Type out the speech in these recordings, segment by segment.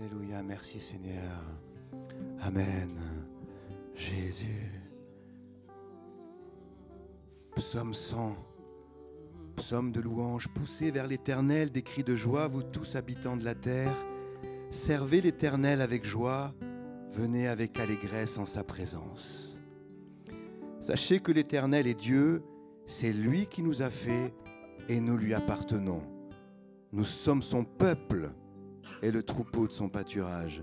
Alléluia, merci Seigneur. Amen. Jésus. Psaume 100. Psaume de louange. Poussez vers l'Éternel des cris de joie, vous tous habitants de la terre. Servez l'Éternel avec joie. Venez avec allégresse en sa présence. Sachez que l'Éternel est Dieu. C'est lui qui nous a fait et nous lui appartenons. Nous sommes son peuple et le troupeau de son pâturage.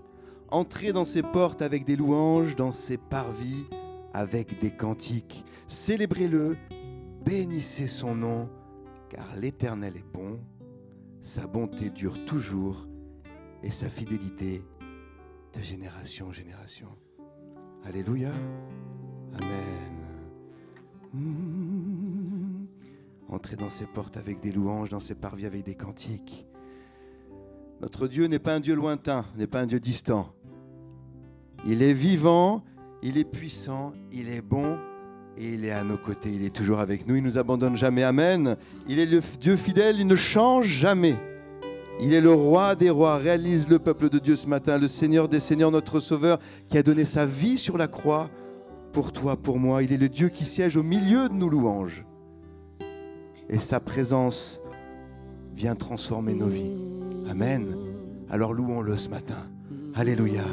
Entrez dans ses portes avec des louanges, dans ses parvis avec des cantiques. Célébrez-le, bénissez son nom, car l'Éternel est bon, sa bonté dure toujours et sa fidélité de génération en génération. Alléluia. Amen. Entrez dans ses portes avec des louanges, dans ses parvis avec des cantiques. Notre Dieu n'est pas un Dieu lointain, n'est pas un Dieu distant. Il est vivant, il est puissant, il est bon et il est à nos côtés. Il est toujours avec nous, il ne nous abandonne jamais. Amen. Il est le Dieu fidèle, il ne change jamais. Il est le roi des rois. Réalise le peuple de Dieu ce matin, le Seigneur des seigneurs, notre Sauveur, qui a donné sa vie sur la croix pour toi, pour moi. Il est le Dieu qui siège au milieu de nos louanges. Et sa présence vient transformer nos vies. Amen. Alors louons-le ce matin. Alléluia.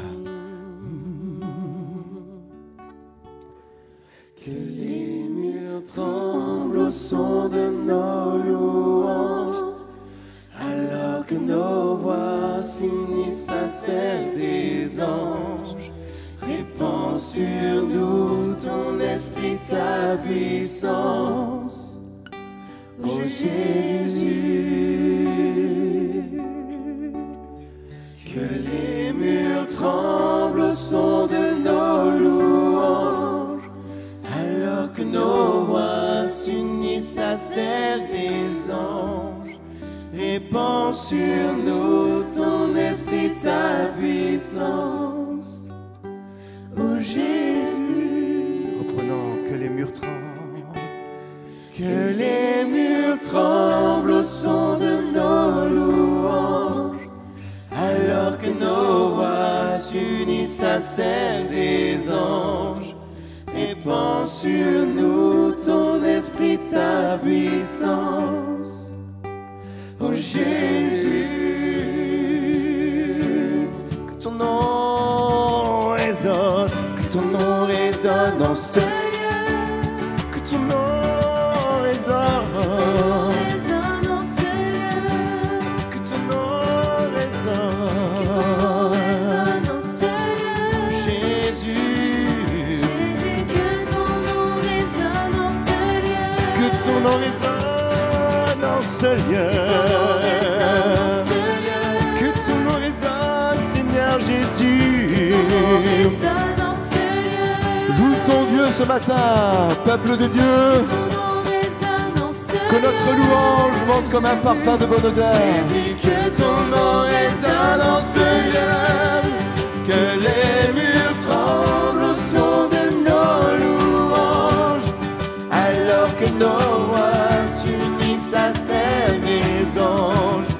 Que les murs tremblent au son de nos louanges, alors que nos voix s'unissent à celles des anges. Répands sur nous ton esprit, ta puissance, ô Jésus. Que les murs tremblent au son de nos louanges, alors que nos voix s'unissent à celles des anges. Répands sur nous ton esprit, ta puissance, ô Jésus. Reprenons, que les murs tremblent. Que les murs tremblent au son de nos louanges, alors que nos voix s'unissent à celles des anges. Répands sur nous ton esprit, ta puissance, ô Jésus. Que ton nom résonne, que ton nom résonne dans ce lieu, que ton nom résonne, que ton nom résonne dans ce lieu, Jésus. Que ton nom résonne dans ce lieu. Que ton nom résonne dans ce lieu. Que ton nom résonne, Seigneur Jésus. Loue ton Dieu ce matin, peuple de Dieu. Que notre louange monte comme un parfum de bonne odeur. Jésus, que ton nom résonne dans ce lieu. Que les murs tremblent au son de nos louanges, alors que nos voix s'unissent à celles des anges.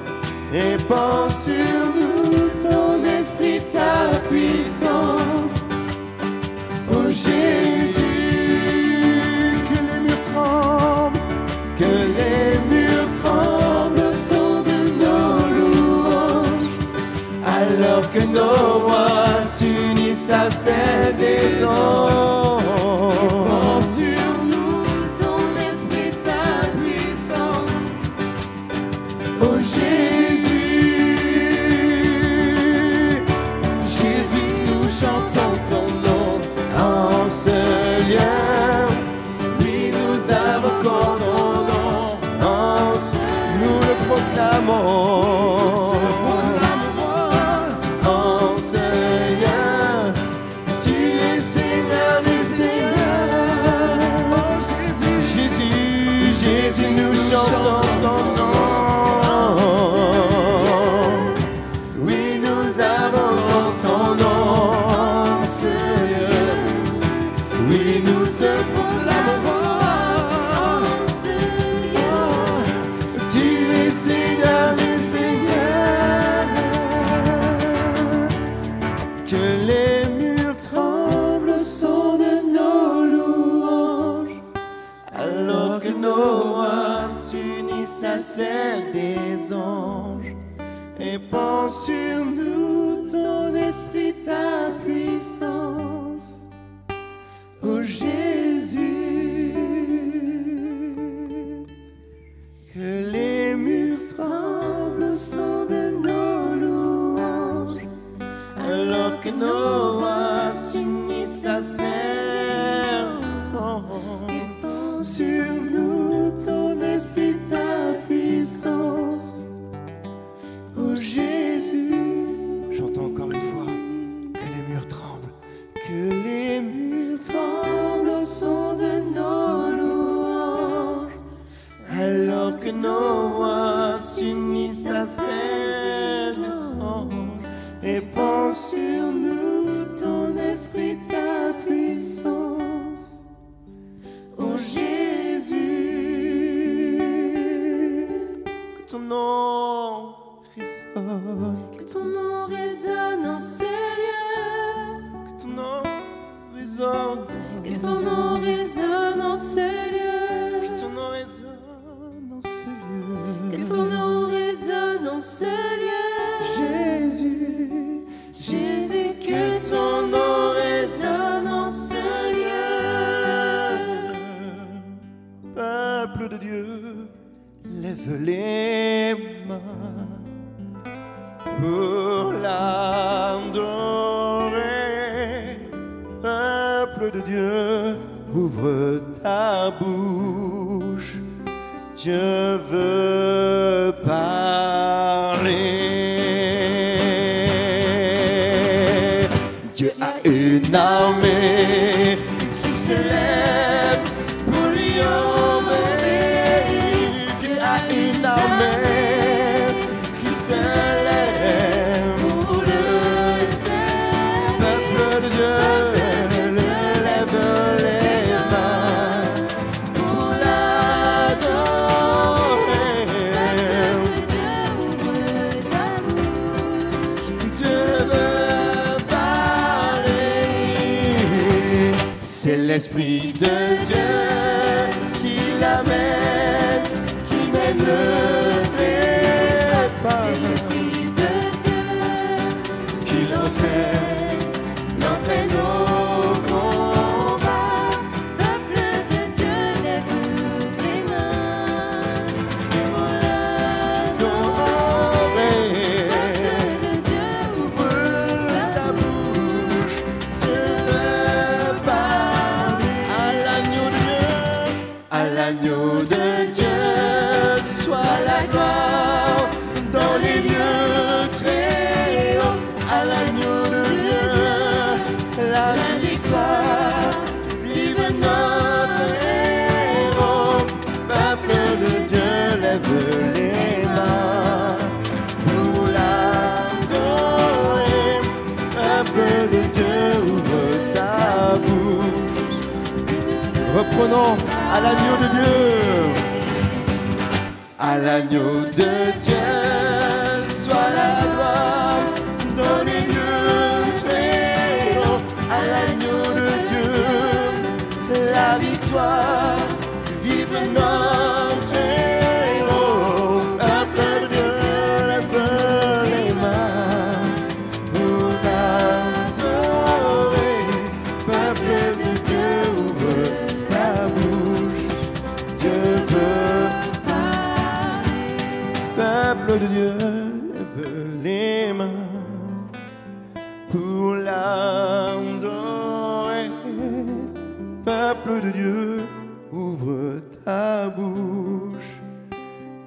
Répands sur nous ton esprit, ta puissance, ô Jésus. Que les murs tremblent, que les murs tremblent au son de nos louanges, alors que nos voix s'unissent à celles des anges. Répands sur nous ton esprit, ta puissance, ô Jésus. Jésus, nous chantons ton nom en ce lieu. Oui, nous invoquons ton nom en ce lieu. Nous le proclamons. En ce lieu, tu es Seigneur sur nous ton esprit, ta puissance. Oh Jésus, que les murs tremblent au son de nos louanges, alors que nos voix s'unissent à celles. Sur nous ton esprit, ta puissance. Oh Jésus, J'entends encore une fois que les murs tremblent. que les murs tremblent au son de nos louanges, alors que nos voix s'unissent à celles des anges. Répands sur nous ton esprit, ta puissance. Oh Jésus, que ton nom résonne, Que ton nom résonne en ce lieu. que ton nom résonne, Que ton nom résonne en ce lieu. que ton nom résonne en ce lieu. Que ton nom résonne en ce lieu. Jésus, Jésus, que ton nom résonne en ce lieu. peuple de Dieu, lève les mains pour l'adorer. Peuple de Dieu, ouvre ta bouche, Dieu veut parler. Dieu a une armée qui se lève pour lui obéir. Dieu a une armée qui se lève Pour le servir. peuple de Dieu, lève les mains pour l'adorer. Dieu, ouvre ta bouche. Dieu veut parler. C'est l'Esprit de Dieu qui l'amène, qui mène ses pas, C'est l'Esprit de Dieu qui l'entraîne. l'entraîne au combat. Peuple de Dieu, lève les mains pour l'adorer. Peuple de Dieu, ouvre Ta bouche, Dieu veut parler. À l'agneau de Dieu, à l'agneau de Dieu, soit la gloire dans les lieux très hauts. À l'agneau de Dieu, la victoire, vive notre héros. Peuple de Dieu, lève les mains pour l'adorer. Peuple de Dieu, ouvre ta bouche. Reprenons à l'agneau de Dieu. À l'agneau de Dieu, soit la gloire dans les lieux très hauts. À l'agneau de Dieu, la victoire, vive notre héros. Peuple de Dieu, lève les mains pour l'adorer. Peuple de Dieu, ouvre ta bouche, Dieu veut parler. peuple de Dieu, lève les mains pour l'adorer. Peuple de Dieu, ouvre ta bouche,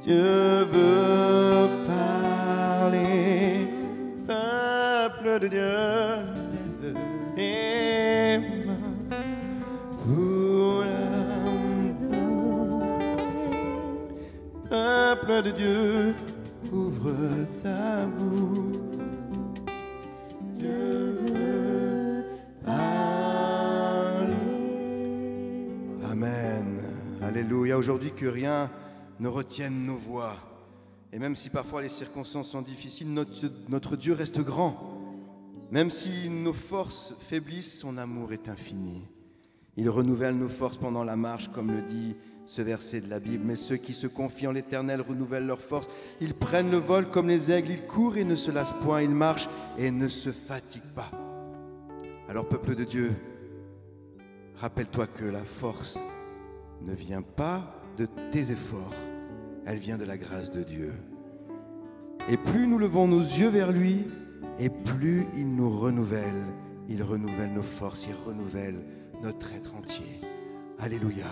Dieu veut parler. Peuple de Dieu, lève les mains pour l'adorer. Peuple de Dieu, ouvre ta bouche. Dieu veut parler. Amen. Alléluia. Aujourd'hui, que rien ne retienne nos voix. Et même si parfois les circonstances sont difficiles, notre Dieu reste grand. Même si nos forces faiblissent, son amour est infini. Il renouvelle nos forces pendant la marche, comme le dit ce verset de la Bible. Mais ceux qui se confient en l'Éternel renouvellent leur force. Ils prennent le vol comme les aigles, ils courent et ne se lassent point, ils marchent et ne se fatiguent pas. Alors, peuple de Dieu, rappelle-toi que la force ne vient pas de tes efforts, elle vient de la grâce de Dieu. Et plus nous levons nos yeux vers lui, et plus il nous renouvelle. Il renouvelle nos forces, il renouvelle notre être entier. Alléluia.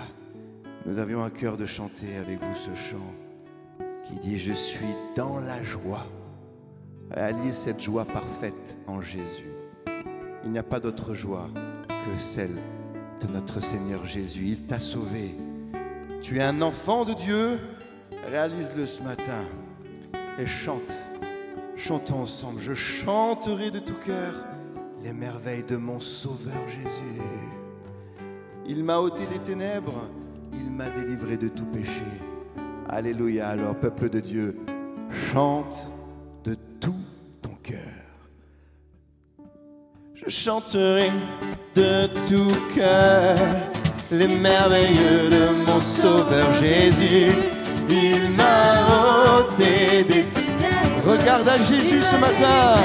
Nous avions à cœur de chanter avec vous ce chant qui dit « Je suis dans la joie ». Réalise cette joie parfaite en Jésus. Il n'y a pas d'autre joie que celle de notre Seigneur Jésus. Il t'a sauvé. Tu es un enfant de Dieu. Réalise-le ce matin et chante. Chantons ensemble. Je chanterai de tout cœur les merveilles de mon Sauveur Jésus. Il m'a ôté des ténèbres, il m'a délivré de tout péché. Alléluia. Alors, peuple de Dieu, chante de tout ton cœur. Je chanterai de tout cœur les merveilles de mon Sauveur Jésus. Il m'a ôté des ténèbres. Regarde à Jésus ce matin,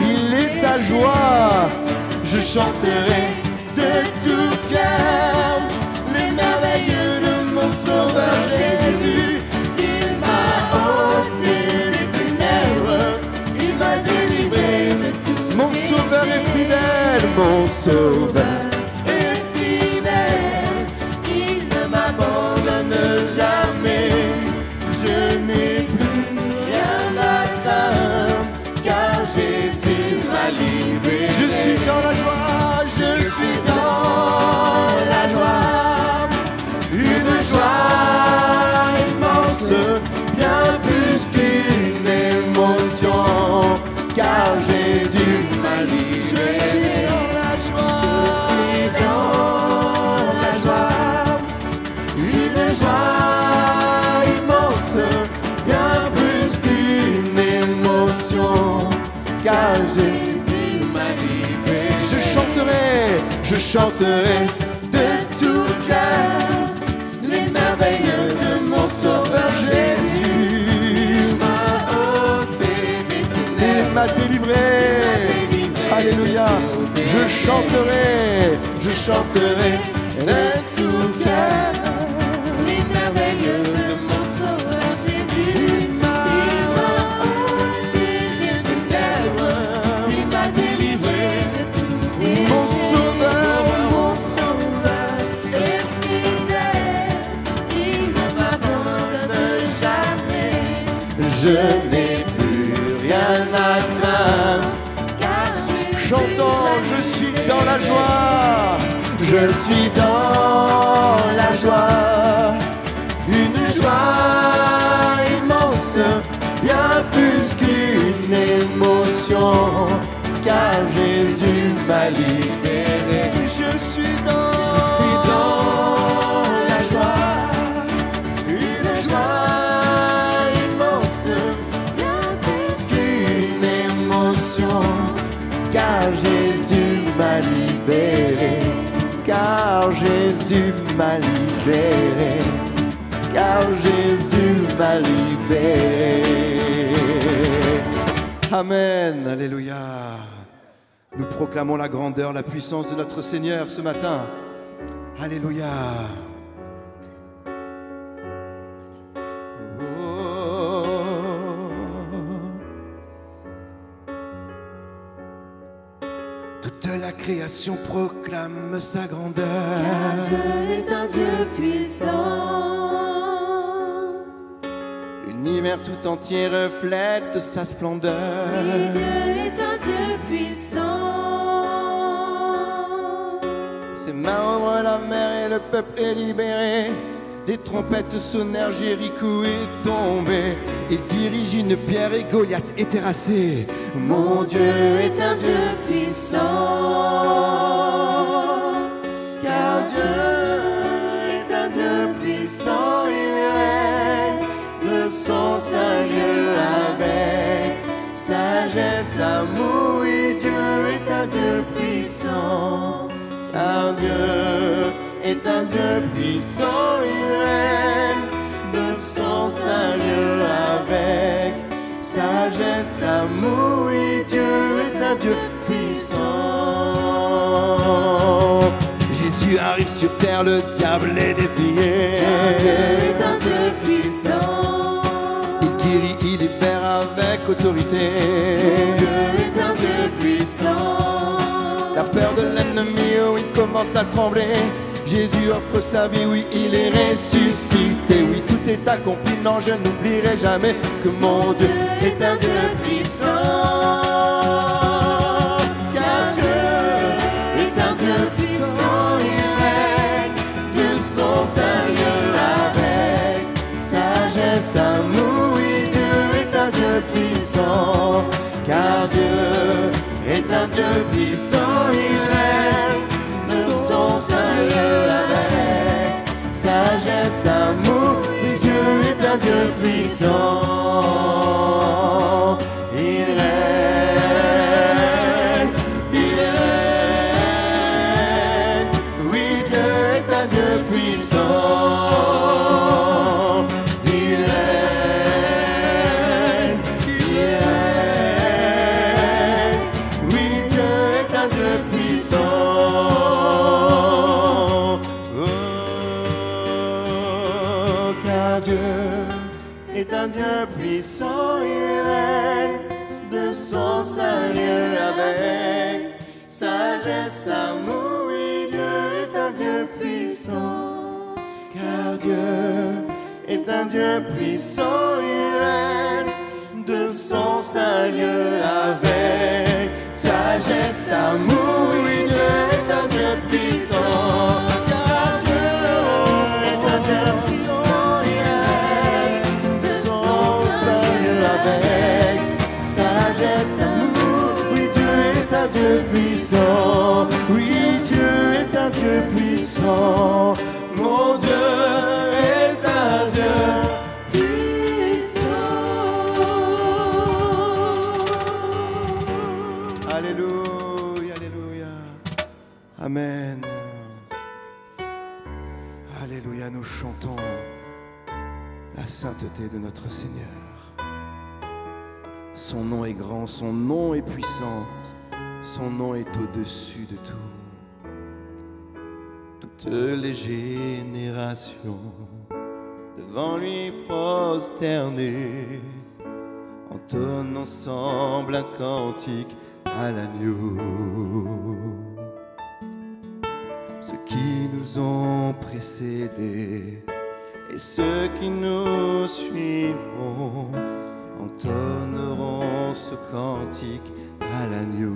il est ta joie. Je chanterai de tout cœur les merveilles de mon Sauveur Jésus. Il m'a ôté des ténèbres, il m'a délivré de tout. Mon Sauveur est fidèle, mon Sauveur est fidèle. Il ne m'abandonne jamais. Je n'ai plus rien à craindre, car Jésus m'a libéré. Je suis dans la joie, je suis dans la joie, une joie immense, bien plus qu'une émotion, car Jésus m'a libéré. Je suis dans la joie, une joie immense, bien plus qu'une émotion, car Jésus m'a libéré. Je chanterai de tout cœur les merveilles de mon Sauveur Jésus. Il m'a ôté des ténèbres, il m'a délivré. Alléluia. Je chanterai de tout cœur Les merveilles de mon Sauveur Jésus. Il m'a ôté des ténèbres, il m'a délivré de tout péché. Mon Sauveur est fidèle, il ne m'abandonne jamais. Je n'ai plus rien à craindre. Car Jésus Chantons, m'a je suis libéré. dans la joie. Je suis dans la joie. Une joie immense, bien plus qu'une émotion, car Jésus m'a libéré. Je suis dans la joie. Une joie immense, Bien plus qu'une émotion, car Jésus m'a libéré, car Jésus m'a libéré, car Jésus m'a libéré. Amen, alléluia. Nous proclamons la grandeur, la puissance de notre Seigneur ce matin. Alléluia. Toute la création proclame sa grandeur. Dieu est un Dieu puissant. L'univers tout entier reflète sa splendeur. Oui, Dieu est un Dieu puissant. Ses mains ouvrent la mer et le peuple est libéré. Des trompettes sonnèrent, Jéricho est tombé. Il dirige une pierre et Goliath est terrassé. Mon Dieu Dieu est un Dieu puissant. Car Dieu est un Dieu puissant. Il règne de son Seigneur avec sagesse, amour. Oui, Dieu est un Dieu puissant. car Dieu est un Dieu puissant, il règne de son Seigneur avec sagesse, amour, oui, Dieu est un Dieu puissant. Jésus arrive sur terre, le diable est défié. Dieu est un Dieu puissant. Il guérit, il libère avec autorité. Dieu est un Dieu puissant. La peur de l'ennemi, oh, il commence à trembler. Jésus offre sa vie, oui, il est ressuscité. Oui, tout est accompli, non, je n'oublierai jamais que mon Dieu est un Dieu puissant. Car Dieu est un Dieu puissant, il règne de son Seigneur avec sagesse, amour. Oui, Dieu est un Dieu puissant. Car Dieu est un Dieu puissant, il règne de son Seigneur avec sagesse, amour. Oui, Dieu est un Dieu puissant, il règne, il règne. Oui, Dieu est un Dieu puissant, il règne, il règne. Oui, Dieu est un Dieu puissant. Oh, car Dieu est un Dieu puissant, il règne de son Seigneur avec sagesse, amour. Oui, Dieu est un Dieu puissant. Car Dieu est un Dieu puissant, il règne de son Seigneur avec sagesse, amour. Oui, Dieu est un Dieu puissant. Car Dieu est un Dieu puissant, il règne de son Seigneur avec sagesse, amour. Oui, Dieu est un Dieu puissant. Oui, Dieu est un Dieu puissant. Mon Dieu est un Dieu puissant. Alléluia, alléluia. Amen. Alléluia, nous chantons la sainteté de notre Seigneur. Son nom est grand, son nom est puissant, son nom est au-dessus de tout. Toutes les générations devant lui prosternées entonnent ensemble un cantique à l'agneau. Ceux qui nous ont précédés et ceux qui nous suivront entonneront ce cantique à l'agneau.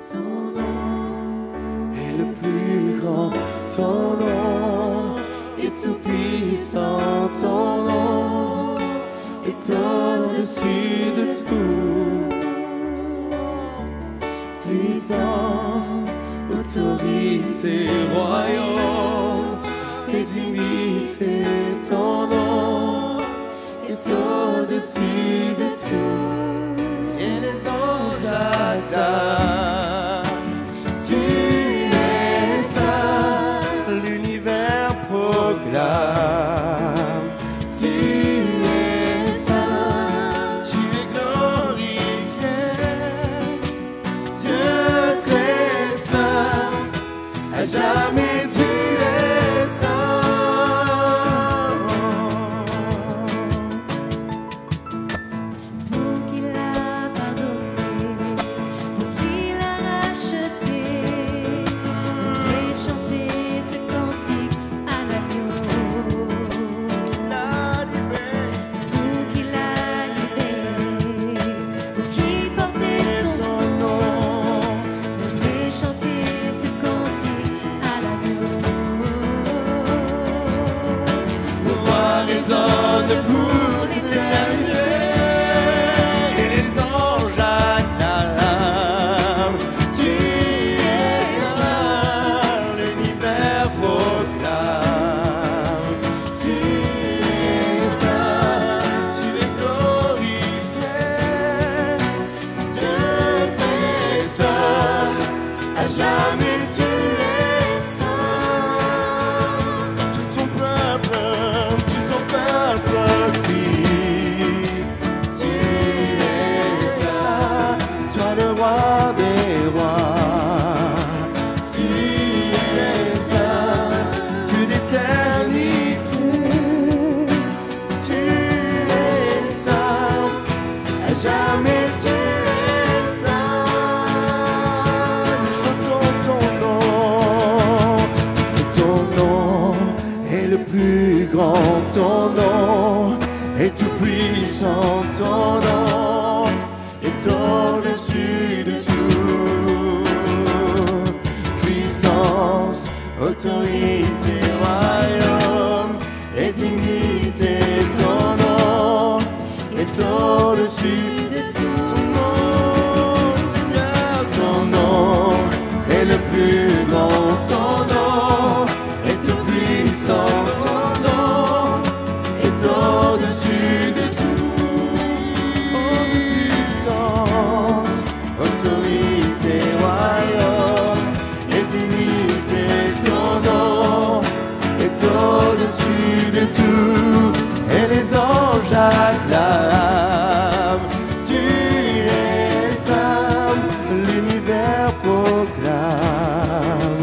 Ton nom est le plus grand, ton nom est tout puissant, ton nom est au-dessus de tout. Puissance, autorité, royaume et dignité, ton nom est au-dessus de tout. Et les anges acclament. Tu es saint, l'univers proclame. Tu es saint, tu es glorifié. Dieu très saint, à jamais tu es saint. Vous qui l'a pardonné, vous qui jamais tu es saint. Nous chantons ton nom. Ton nom est le plus grand, ton nom est tout puissant, ton nom est au-dessus de tout. Puissance, autorité, royaume et dignité, ton nom est au-dessus de tout. Ton nom, Seigneur, ton nom est le plus grand, ton nom est tout puissant, ton nom est au-dessus de tout. Puissance, autorité, royaume et dignité, ton nom est au-dessus de tout. Et les anges acclament, tu es saint, l'univers proclame,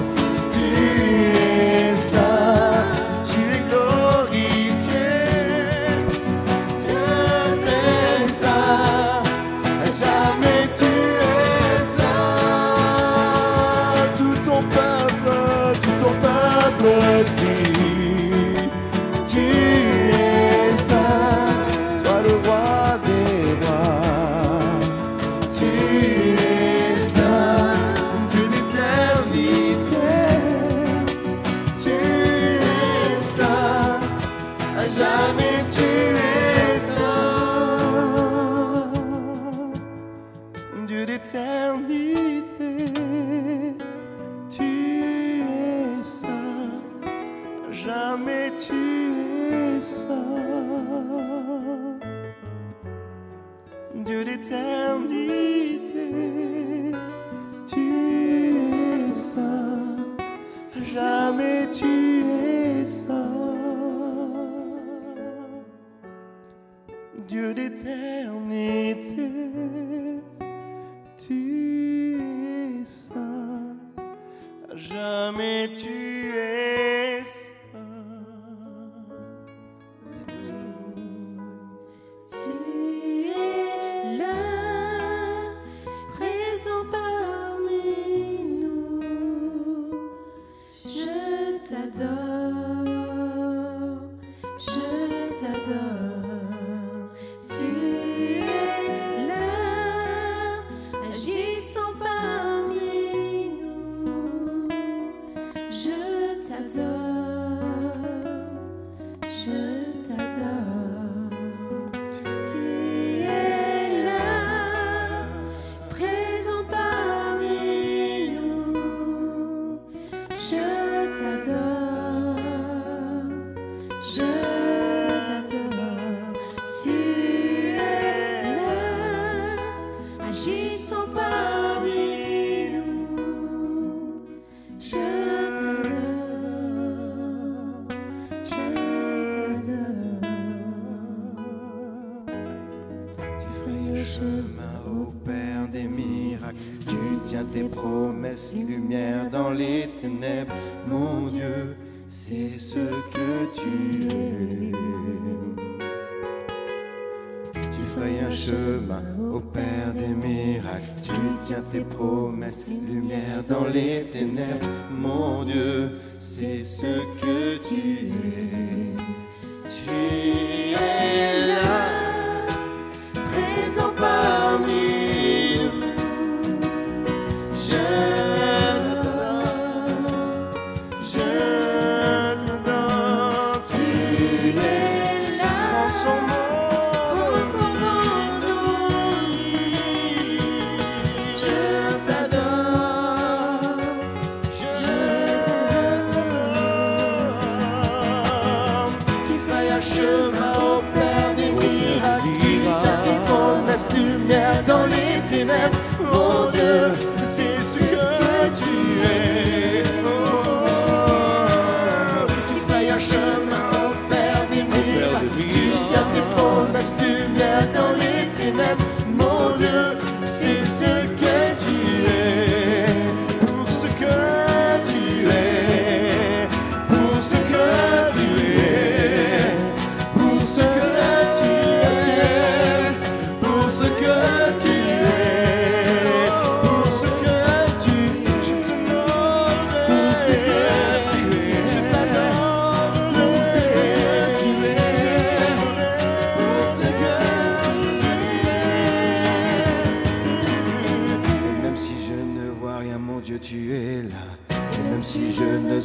tu es saint, tu es glorifié, Dieu t'es saint, à jamais tu es saint. Tout ton peuple crie, tu es saint, toi le roi des rois, tu es saint, Dieu d'éternité, tu es saint, à jamais tu es saint, Dieu d'éternité, tu es saint, à jamais tu es saint, Dieu d'éternité, tu es saint, à jamais tu es saint, Dieu d'éternité, tu es saint, à jamais tu es saint. Tu es là, présent parmi nous. Je t'adore, je t'adore. Tu es là, agissant parmi nous. Je t'adore, je t'adore. Tu es là, présent parmi nous. Je t'adore, je t'adore. Tu es là, agissant parmi nous. Je t'adore, je t'adore. Tu fais un chemin au Père des miracles. Tu tiens tes promesses, lumière dans les ténèbres. Mon Dieu, c'est ce que tu es. Tu ferais un chemin au Père des miracles. Tu tiens tes promesses, lumière dans les ténèbres. Mon Dieu, c'est ce que tu es. Tu es là, présent parmi nous. Je t'adore, tu es là, transformant nos vies. Je t'adore, je t'adore. Tu fais un chemin au Père des miracles. Tu tiens tes promesses, lumière dans les ténèbres. Mon Dieu, c'est ce que tu es. Oh, tu fais un chemin au Père des miracles. Tu tiens tes promesses, lumière dans les ténèbres. Mon Dieu, c'est ce que tu es. Pour ce que tu es, pour ce que tu es, pour ce que tu es, pour ce que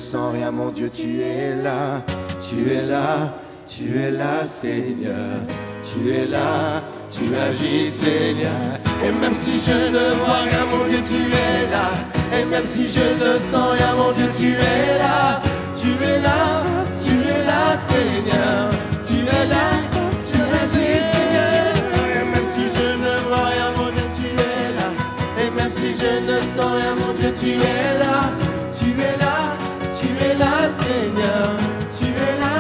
sens rien, mon Dieu, tu es là, tu es là, tu es là, Seigneur. Tu es là, tu agis, Seigneur. Et même si je ne vois rien, mon Dieu, tu es là. Et même si je ne sens rien, mon Dieu, tu es là. Tu es là, tu es là, Seigneur. Tu es là, tu agis, Seigneur. Et même si je ne vois rien, mon Dieu, tu es là. Et même si je ne sens rien, mon Dieu, tu es là. Tu es là, tu es là, Seigneur. Tu es là,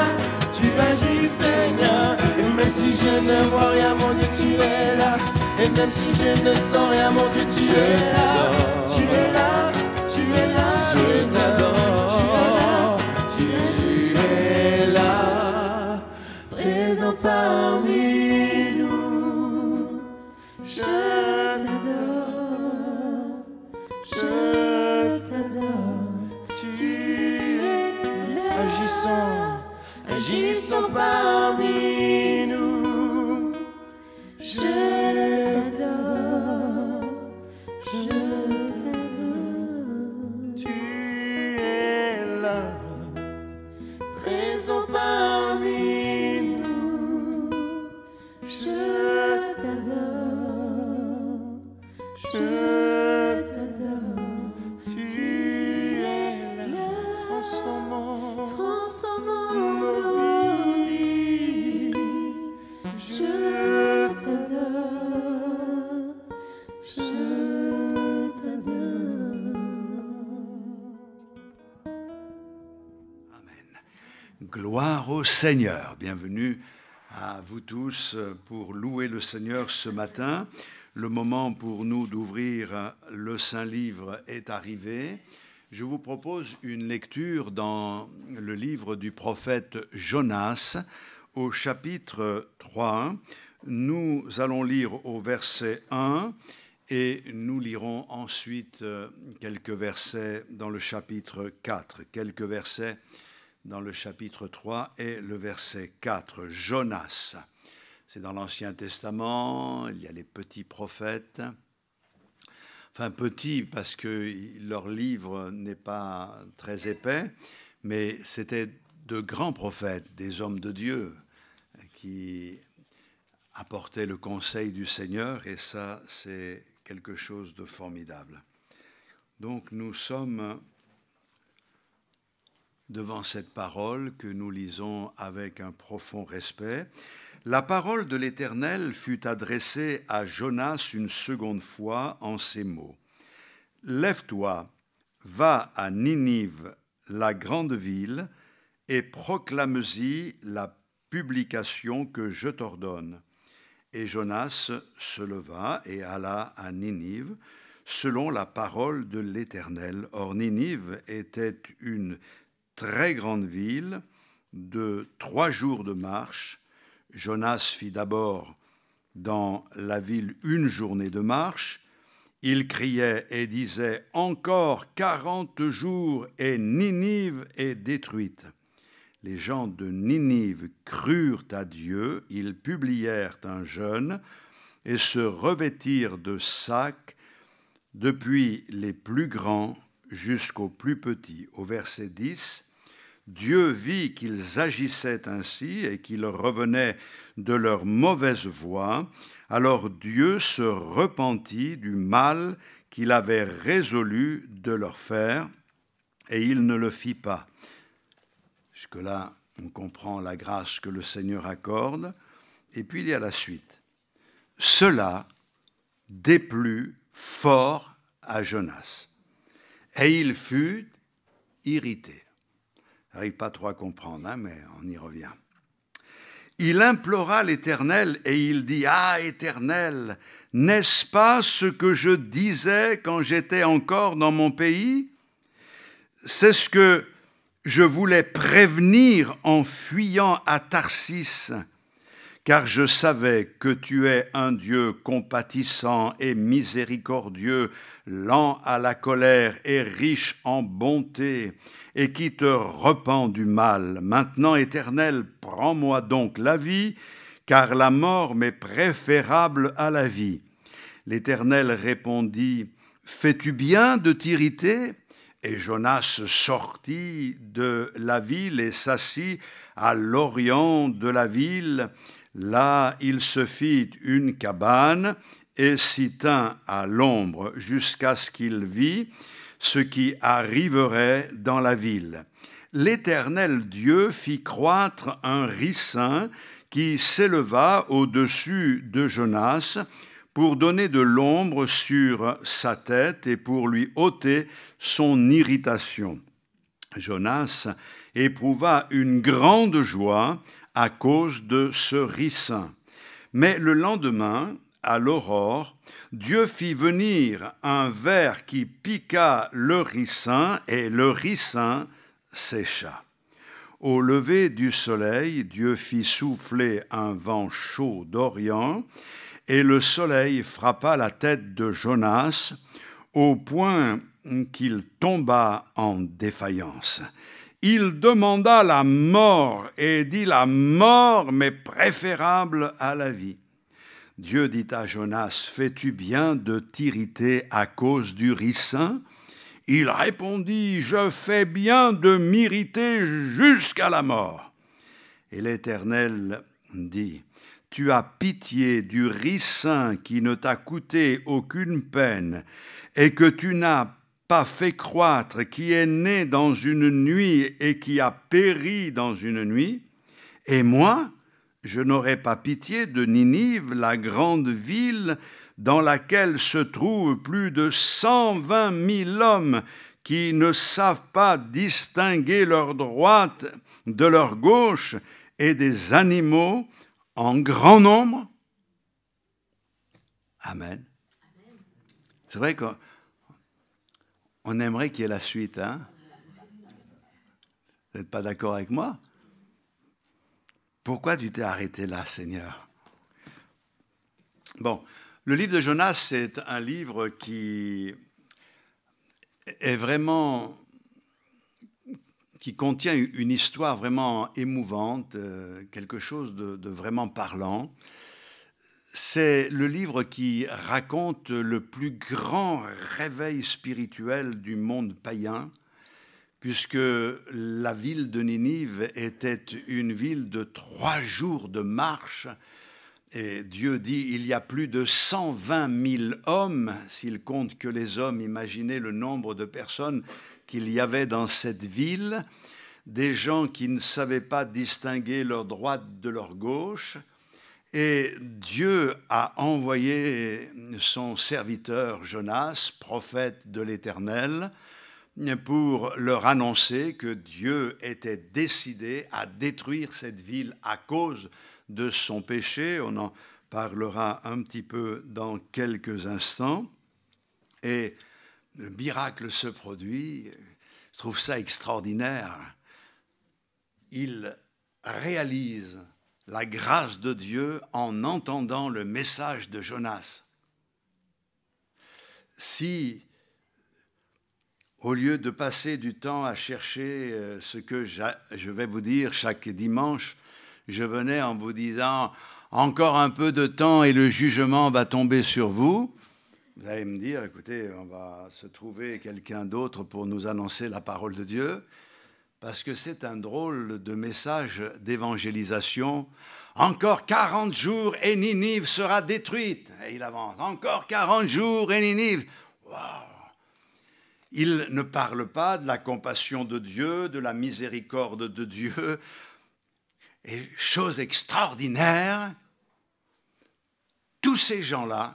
tu agis, Seigneur. Et même si je ne vois rien, mon Dieu, tu es là. Et même si je ne sens rien, mon Dieu, tu es là. Tu es là, tu es là, je t'adore. Tu es là, présent parmi nous. Je t'adore, je t'adore. Tu es là, agissant parmi nous. Je t'adore, je t'adore. Tu es là, présent parmi nous. Je t'adore, je t'adore. Tu es là, transformant nos vies. Je t'adore, je t'adore. Amen. Gloire au Seigneur. Bienvenue à vous tous pour louer le Seigneur ce matin. Le moment pour nous d'ouvrir le Saint-Livre est arrivé. Je vous propose une lecture dans le livre du prophète Jonas, au chapitre 3. Nous allons lire au verset 1 et nous lirons ensuite quelques versets dans le chapitre 4. Quelques versets dans le chapitre 3 et le verset 4. Jonas. C'est dans l'Ancien Testament, il y a les petits prophètes. Enfin, petits parce que leur livre n'est pas très épais, mais c'était de grands prophètes, des hommes de Dieu qui apportaient le conseil du Seigneur, et ça, c'est quelque chose de formidable. Donc, nous sommes devant cette parole que nous lisons avec un profond respect. La parole de l'Éternel fut adressée à Jonas une seconde fois en ces mots. « Lève-toi, va à Ninive, la grande ville, et proclame-y la publication que je t'ordonne. » Et Jonas se leva et alla à Ninive, selon la parole de l'Éternel. Or Ninive était une très grande ville de 3 jours de marche. Jonas fit d'abord dans la ville 1 journée de marche. Il criait et disait « Encore 40 jours et Ninive est détruite ». Les gens de Ninive crurent à Dieu, ils publièrent un jeûne et se revêtirent de sacs depuis les plus grands jusqu'aux plus petits. Au verset 10, Dieu vit qu'ils agissaient ainsi et qu'ils revenaient de leur mauvaise voie. Alors Dieu se repentit du mal qu'il avait résolu de leur faire, et il ne le fit pas. Jusque-là, on comprend la grâce que le Seigneur accorde. Et puis il y a la suite. Cela déplut fort à Jonas, et il fut irrité. J'arrive pas trop à comprendre, mais on y revient. Il implora l'Éternel et il dit « Ah, Éternel, n'est-ce pas ce que je disais quand j'étais encore dans mon pays? C'est ce que je voulais prévenir en fuyant à Tarsis, car je savais que tu es un Dieu compatissant et miséricordieux, lent à la colère et riche en bonté, et qui te repent du mal. Maintenant, Éternel, prends-moi donc la vie, car la mort m'est préférable à la vie. L'Éternel répondit, « Fais-tu bien de t'irriter ? Et Jonas sortit de la ville et s'assit à l'orient de la ville. Là, il se fit une cabane et s'y tint à l'ombre jusqu'à ce qu'il vit ce qui arriverait dans la ville. L'Éternel Dieu fit croître un ricin qui s'éleva au-dessus de Jonas pour donner de l'ombre sur sa tête et pour lui ôter son irritation. Jonas éprouva une grande joie à cause de ce ricin. Mais le lendemain, à l'aurore, Dieu fit venir un ver qui piqua le ricin et le ricin sécha. Au lever du soleil, Dieu fit souffler un vent chaud d'Orient et le soleil frappa la tête de Jonas au point qu'il tomba en défaillance. Il demanda la mort et dit: la mort m'est préférable à la vie. Dieu dit à Jonas: fais-tu bien de t'irriter à cause du ricin? Il répondit: je fais bien de m'irriter jusqu'à la mort. Et l'Éternel dit: tu as pitié du ricin qui ne t'a coûté aucune peine et que tu n'as pas fait croître, qui est né dans une nuit et qui a péri dans une nuit. Et moi, je n'aurai pas pitié de Ninive, la grande ville dans laquelle se trouvent plus de 120 000 hommes qui ne savent pas distinguer leur droite de leur gauche et des animaux en grand nombre. Amen. C'est vrai qu'on aimerait qu'il y ait la suite, hein? Vous n'êtes pas d'accord avec moi? Pourquoi tu t'es arrêté là, Seigneur? Bon, le livre de Jonas, c'est un livre qui est vraiment, qui contient une histoire vraiment émouvante, quelque chose de vraiment parlant. C'est le livre qui raconte le plus grand réveil spirituel du monde païen, puisque la ville de Ninive était une ville de 3 jours de marche. Et Dieu dit: il y a plus de 120 000 hommes, s'il compte que les hommes, imaginez le nombre de personnes qu'il y avait dans cette ville, des gens qui ne savaient pas distinguer leur droite de leur gauche. Et Dieu a envoyé son serviteur Jonas, prophète de l'Éternel, pour leur annoncer que Dieu était décidé à détruire cette ville à cause de son péché. On en parlera un petit peu dans quelques instants. Et le miracle se produit. Je trouve ça extraordinaire. Il réalise la grâce de Dieu en entendant le message de Jonas. Si, au lieu de passer du temps à chercher ce que je vais vous dire chaque dimanche, je venais en vous disant « encore un peu de temps et le jugement va tomber sur vous », vous allez me dire « écoutez, on va se trouver quelqu'un d'autre pour nous annoncer la parole de Dieu ». Parce que c'est un drôle de message d'évangélisation. Encore 40 jours et Ninive sera détruite. Et il avance. Encore 40 jours et Ninive. Wow. Il ne parle pas de la compassion de Dieu, de la miséricorde de Dieu. Et chose extraordinaire, tous ces gens-là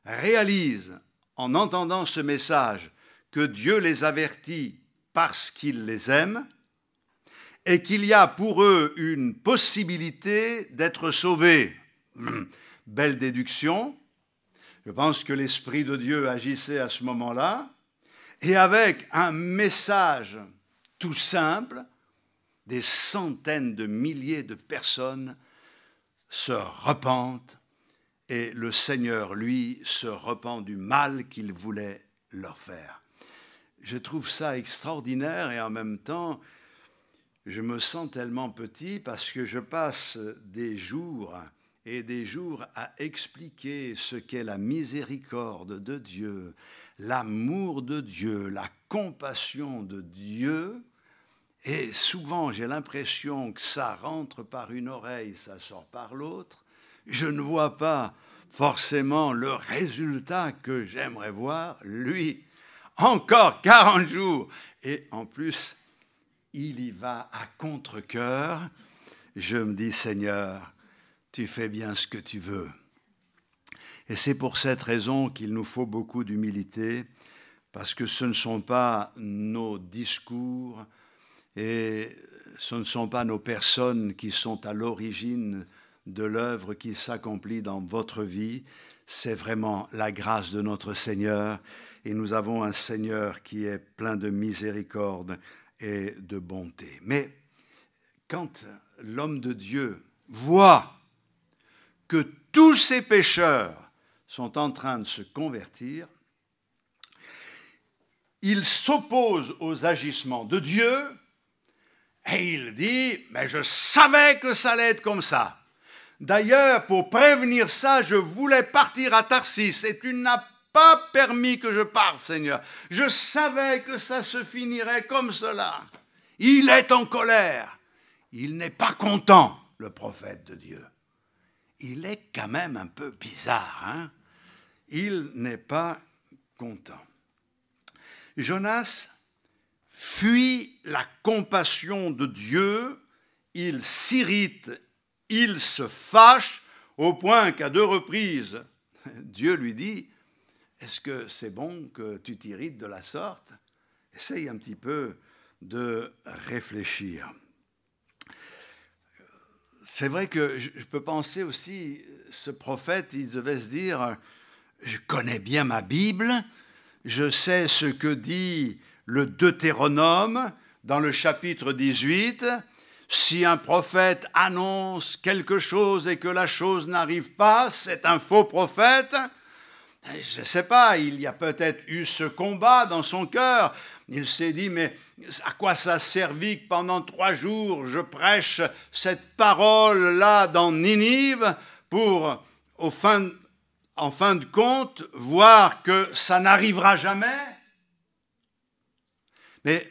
réalisent, en entendant ce message, que Dieu les avertit parce qu'il les aime, et qu'il y a pour eux une possibilité d'être sauvés. Belle déduction. Je pense que l'Esprit de Dieu agissait à ce moment-là, et avec un message tout simple, des centaines de milliers de personnes se repentent, et le Seigneur, lui, se repent du mal qu'il voulait leur faire. Je trouve ça extraordinaire et en même temps, je me sens tellement petit parce que je passe des jours et des jours à expliquer ce qu'est la miséricorde de Dieu, l'amour de Dieu, la compassion de Dieu. Et souvent, j'ai l'impression que ça rentre par une oreille, ça sort par l'autre. Je ne vois pas forcément le résultat que j'aimerais voir. Lui, encore 40 jours. Et en plus, il y va à contre-cœur. Je me dis, Seigneur, tu fais bien ce que tu veux. Et c'est pour cette raison qu'il nous faut beaucoup d'humilité, parce que ce ne sont pas nos discours et ce ne sont pas nos personnes qui sont à l'origine de l'œuvre qui s'accomplit dans votre vie. C'est vraiment la grâce de notre Seigneur. Et nous avons un Seigneur qui est plein de miséricorde et de bonté. Mais quand l'homme de Dieu voit que tous ces pécheurs sont en train de se convertir, il s'oppose aux agissements de Dieu et il dit « Mais je savais que ça allait être comme ça. D'ailleurs, pour prévenir ça, je voulais partir à Tarsis et tu n'as pas permis que je parte, Seigneur. Je savais que ça se finirait comme cela. » Il est en colère. Il n'est pas content, le prophète de Dieu. Il est quand même un peu bizarre, hein? Il n'est pas content. Jonas fuit la compassion de Dieu, il s'irrite, il se fâche, au point qu'à 2 reprises, Dieu lui dit « Est-ce que c'est bon que tu t'irrites de la sorte ?» Essaye un petit peu de réfléchir. C'est vrai que je peux penser aussi, ce prophète, il devait se dire « Je connais bien ma Bible, je sais ce que dit le Deutéronome dans le chapitre 18. Si un prophète annonce quelque chose et que la chose n'arrive pas, c'est un faux prophète. » Je ne sais pas, il y a peut-être eu ce combat dans son cœur. Il s'est dit, mais à quoi ça a servi que pendant 3 jours je prêche cette parole-là dans Ninive pour, en fin de compte, voir que ça n'arrivera jamais? Mais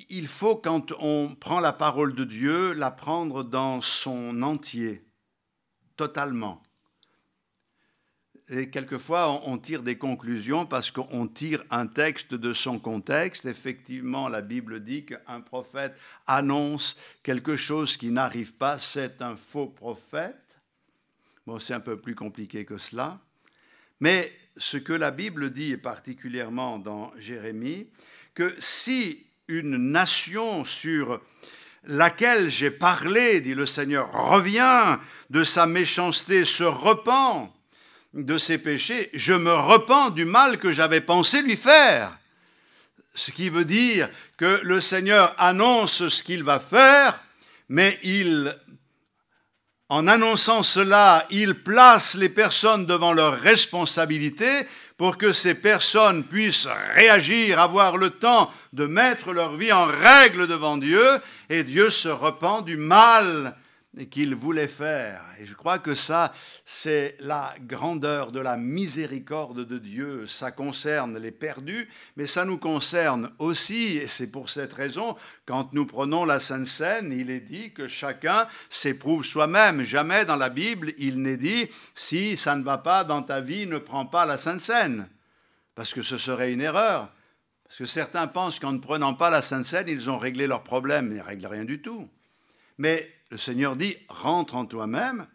il faut, quand on prend la parole de Dieu, la prendre dans son entier, totalement. Et quelquefois, on tire des conclusions parce qu'on tire un texte de son contexte. Effectivement, la Bible dit qu'un prophète annonce quelque chose qui n'arrive pas, c'est un faux prophète. Bon, c'est un peu plus compliqué que cela. Mais ce que la Bible dit, et particulièrement dans Jérémie, que si une nation sur laquelle j'ai parlé, dit le Seigneur, revient de sa méchanceté, se repent de ses péchés, je me repens du mal que j'avais pensé lui faire. Ce qui veut dire que le Seigneur annonce ce qu'il va faire, mais en annonçant cela, il place les personnes devant leurs responsabilités pour que ces personnes puissent réagir, avoir le temps de mettre leur vie en règle devant Dieu, et Dieu se repent du mal qu'il voulait faire. Et je crois que ça, c'est la grandeur de la miséricorde de Dieu. Ça concerne les perdus, mais ça nous concerne aussi, et c'est pour cette raison, quand nous prenons la Sainte Seine, il est dit que chacun s'éprouve soi-même. Jamais dans la Bible, il n'est dit, si ça ne va pas dans ta vie, ne prends pas la Sainte Seine, parce que ce serait une erreur. Parce que certains pensent qu'en ne prenant pas la Sainte Seine, ils ont réglé leurs problèmes, mais ils ne règlent rien du tout. Mais le Seigneur dit, rentre en toi-même,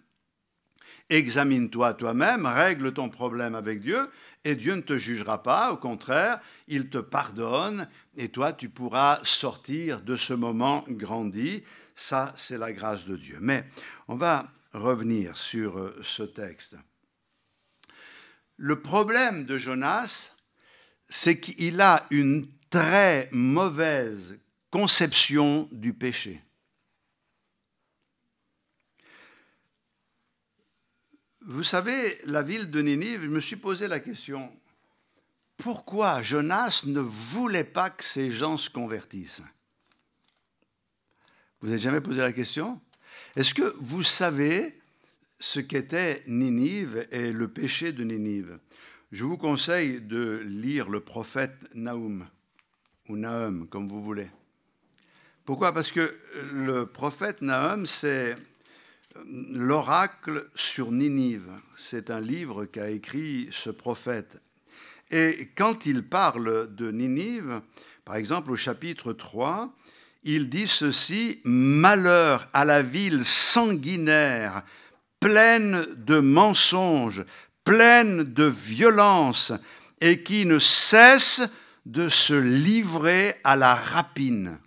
examine-toi toi-même, règle ton problème avec Dieu, et Dieu ne te jugera pas, au contraire, il te pardonne, et toi tu pourras sortir de ce moment grandi. Ça, c'est la grâce de Dieu. Mais on va revenir sur ce texte. Le problème de Jonas, c'est qu'il a une très mauvaise conception du péché. Vous savez, la ville de Ninive, je me suis posé la question, pourquoi Jonas ne voulait pas que ces gens se convertissent? Vous n'avez jamais posé la question? Est-ce que vous savez ce qu'était Ninive et le péché de Ninive. Je vous conseille de lire le prophète Nahum, ou Nahum, comme vous voulez. Pourquoi? Parce que le prophète Nahum, c'est l'oracle sur Ninive. C'est un livre qu'a écrit ce prophète. Et quand il parle de Ninive, par exemple au chapitre 3, il dit ceci: « Malheur à la ville sanguinaire, pleine de mensonges, pleine de violence, et qui ne cesse de se livrer à la rapine. »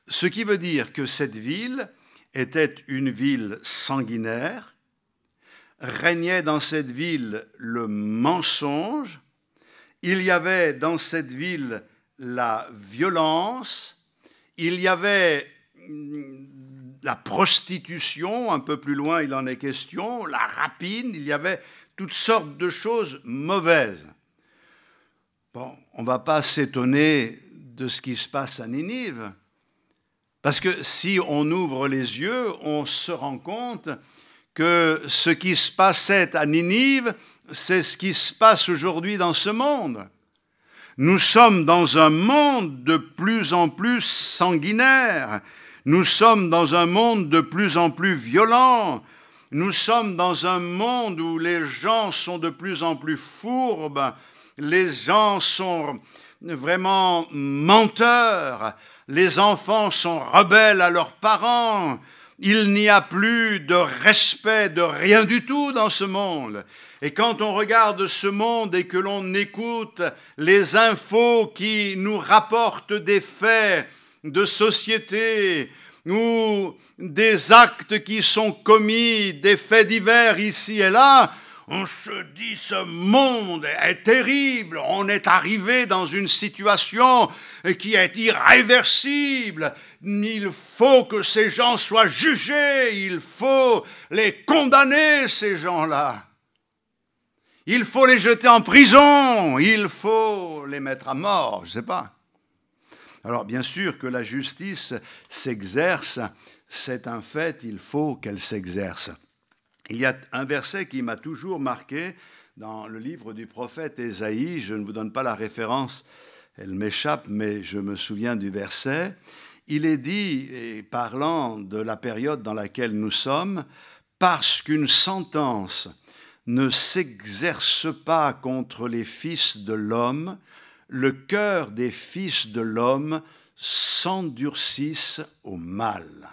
Ce qui veut dire que cette ville était une ville sanguinaire, régnait dans cette ville le mensonge, il y avait dans cette ville la violence, il y avait la prostitution, un peu plus loin il en est question, la rapine, il y avait toutes sortes de choses mauvaises. Bon, on ne va pas s'étonner de ce qui se passe à Ninive, parce que si on ouvre les yeux, on se rend compte que ce qui se passait à Ninive, c'est ce qui se passe aujourd'hui dans ce monde. Nous sommes dans un monde de plus en plus sanguinaire. Nous sommes dans un monde de plus en plus violent. Nous sommes dans un monde où les gens sont de plus en plus fourbes. Les gens sont vraiment menteurs. Les enfants sont rebelles à leurs parents. Il n'y a plus de respect de rien du tout dans ce monde. Et quand on regarde ce monde et que l'on écoute les infos qui nous rapportent des faits de société ou des actes qui sont commis, des faits divers ici et là, on se dit ce monde est terrible, on est arrivé dans une situation qui est irréversible, il faut que ces gens soient jugés, il faut les condamner, ces gens-là. Il faut les jeter en prison, il faut les mettre à mort, je ne sais pas. Alors bien sûr que la justice s'exerce, c'est un fait, il faut qu'elle s'exerce. Il y a un verset qui m'a toujours marqué dans le livre du prophète Ésaïe, je ne vous donne pas la référence, elle m'échappe, mais je me souviens du verset. Il est dit, et parlant de la période dans laquelle nous sommes, parce qu'une sentence ne s'exerce pas contre les fils de l'homme, le cœur des fils de l'homme s'endurcisse au mal.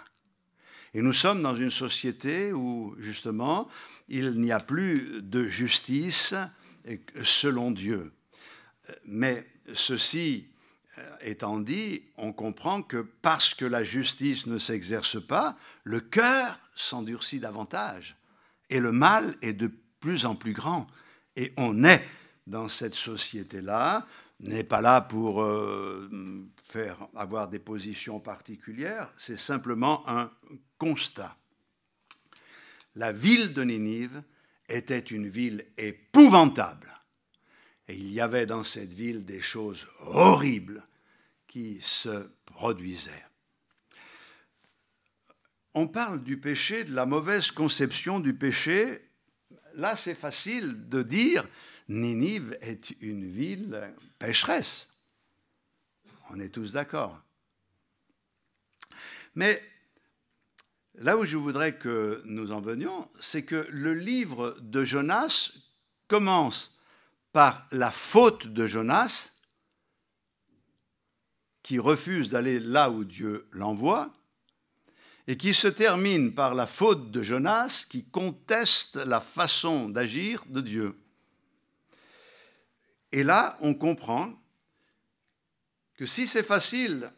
Et nous sommes dans une société où, justement, il n'y a plus de justice selon Dieu. Mais ceci étant dit, on comprend que parce que la justice ne s'exerce pas, le cœur s'endurcit davantage. Et le mal est de plus en plus grand. Et on est dans cette société-là, n'est pas là pour avoir des positions particulières, c'est simplement un constat. La ville de Ninive était une ville épouvantable. Et il y avait dans cette ville des choses horribles qui se produisaient. On parle du péché, de la mauvaise conception du péché. Là, c'est facile de dire Ninive est une ville pécheresse. On est tous d'accord. Mais là où je voudrais que nous en venions, c'est que le livre de Jonas commence par la faute de Jonas, qui refuse d'aller là où Dieu l'envoie, et qui se termine par la faute de Jonas, qui conteste la façon d'agir de Dieu. Et là, on comprend que si c'est facile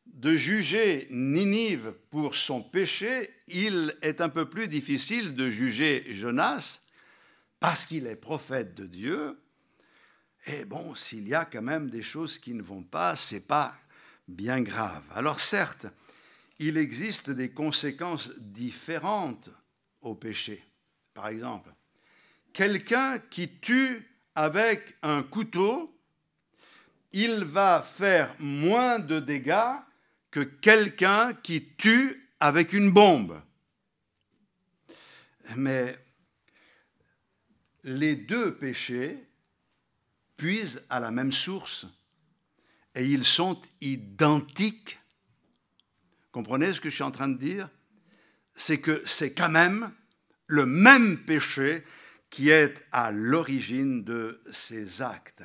de juger Ninive pour son péché, il est un peu plus difficile de juger Jonas parce qu'il est prophète de Dieu. Et bon, s'il y a quand même des choses qui ne vont pas, ce n'est pas bien grave. Alors certes, il existe des conséquences différentes au péché. Par exemple, quelqu'un qui tue avec un couteau, il va faire moins de dégâts que quelqu'un qui tue avec une bombe. mais les deux péchés puisent à la même source et ils sont identiques. Comprenez ce que je suis en train de dire? C'est que c'est quand même le même péché qui est à l'origine de ces actes.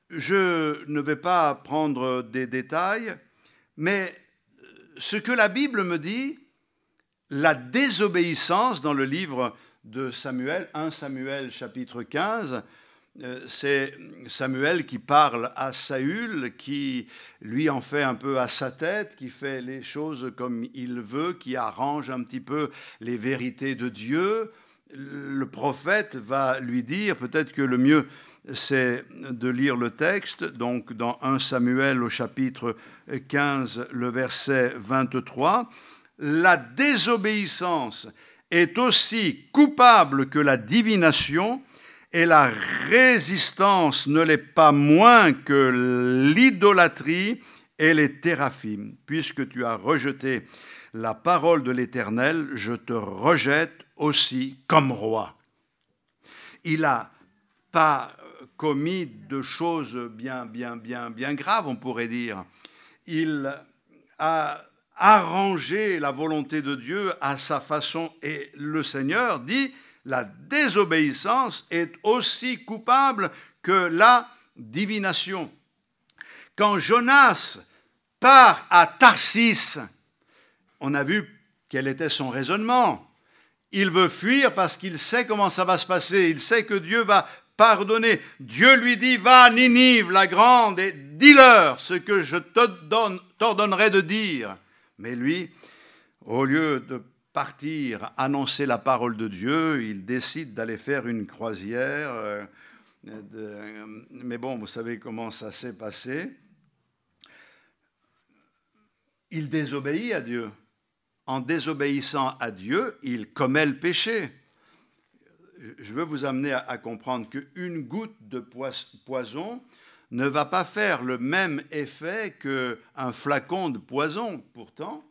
Je ne vais pas prendre des détails, mais ce que la Bible me dit, la désobéissance dans le livre de Samuel, 1 Samuel chapitre 15, c'est Samuel qui parle à Saül, qui lui en fait un peu à sa tête, qui fait les choses comme il veut, qui arrange un petit peu les vérités de Dieu. Le prophète va lui dire, peut-être que le mieux c'est de lire le texte, donc dans 1 Samuel au chapitre 15, le verset 23, « La désobéissance est aussi coupable que la divination, et la résistance ne l'est pas moins que l'idolâtrie et les théraphim. Puisque tu as rejeté la parole de l'Éternel, je te rejette aussi comme roi. » Il n'a pas commis de choses bien graves, on pourrait dire. Il a arrangé la volonté de Dieu à sa façon, et le Seigneur dit: la désobéissance est aussi coupable que la divination. Quand Jonas part à Tarsis, on a vu quel était son raisonnement. Il veut fuir parce qu'il sait comment ça va se passer. Il sait que Dieu va pardonner. Dieu lui dit: va à Ninive, la grande, et dis-leur ce que je t'ordonnerai de dire. Mais lui, au lieu de partir, annoncer la parole de Dieu, il décide d'aller faire une croisière. Mais bon, vous savez comment ça s'est passé. Il désobéit à Dieu. En désobéissant à Dieu, il commet le péché. Je veux vous amener à comprendre qu'une goutte de poison ne va pas faire le même effet qu'un flacon de poison. Pourtant,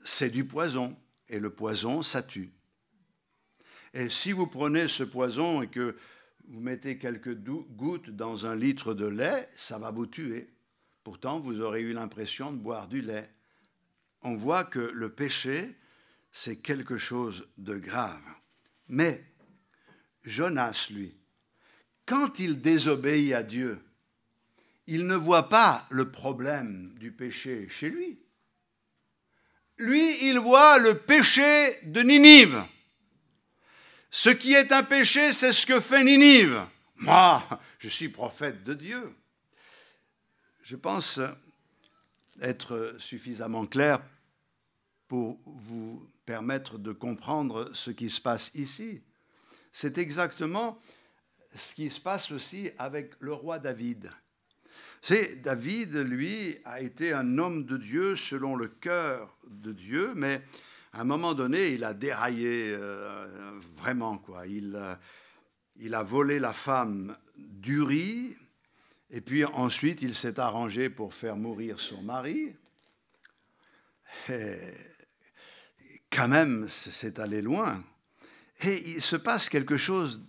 c'est du poison. Et le poison, ça tue. Et si vous prenez ce poison et que vous mettez quelques gouttes dans un litre de lait, ça va vous tuer. Pourtant, vous aurez eu l'impression de boire du lait. On voit que le péché, c'est quelque chose de grave. Mais Jonas, lui, quand il désobéit à Dieu, il ne voit pas le problème du péché chez lui. Lui, il voit le péché de Ninive. Ce qui est un péché, c'est ce que fait Ninive. Moi, je suis prophète de Dieu. Je pense être suffisamment clair pour vous permettre de comprendre ce qui se passe ici. C'est exactement ce qui se passe aussi avec le roi David. David, lui, a été un homme de Dieu selon le cœur de Dieu, mais à un moment donné, il a déraillé vraiment, quoi. Il a volé la femme d'Uri, et puis ensuite, il s'est arrangé pour faire mourir son mari. Et quand même, c'est allé loin. Et il se passe quelque chose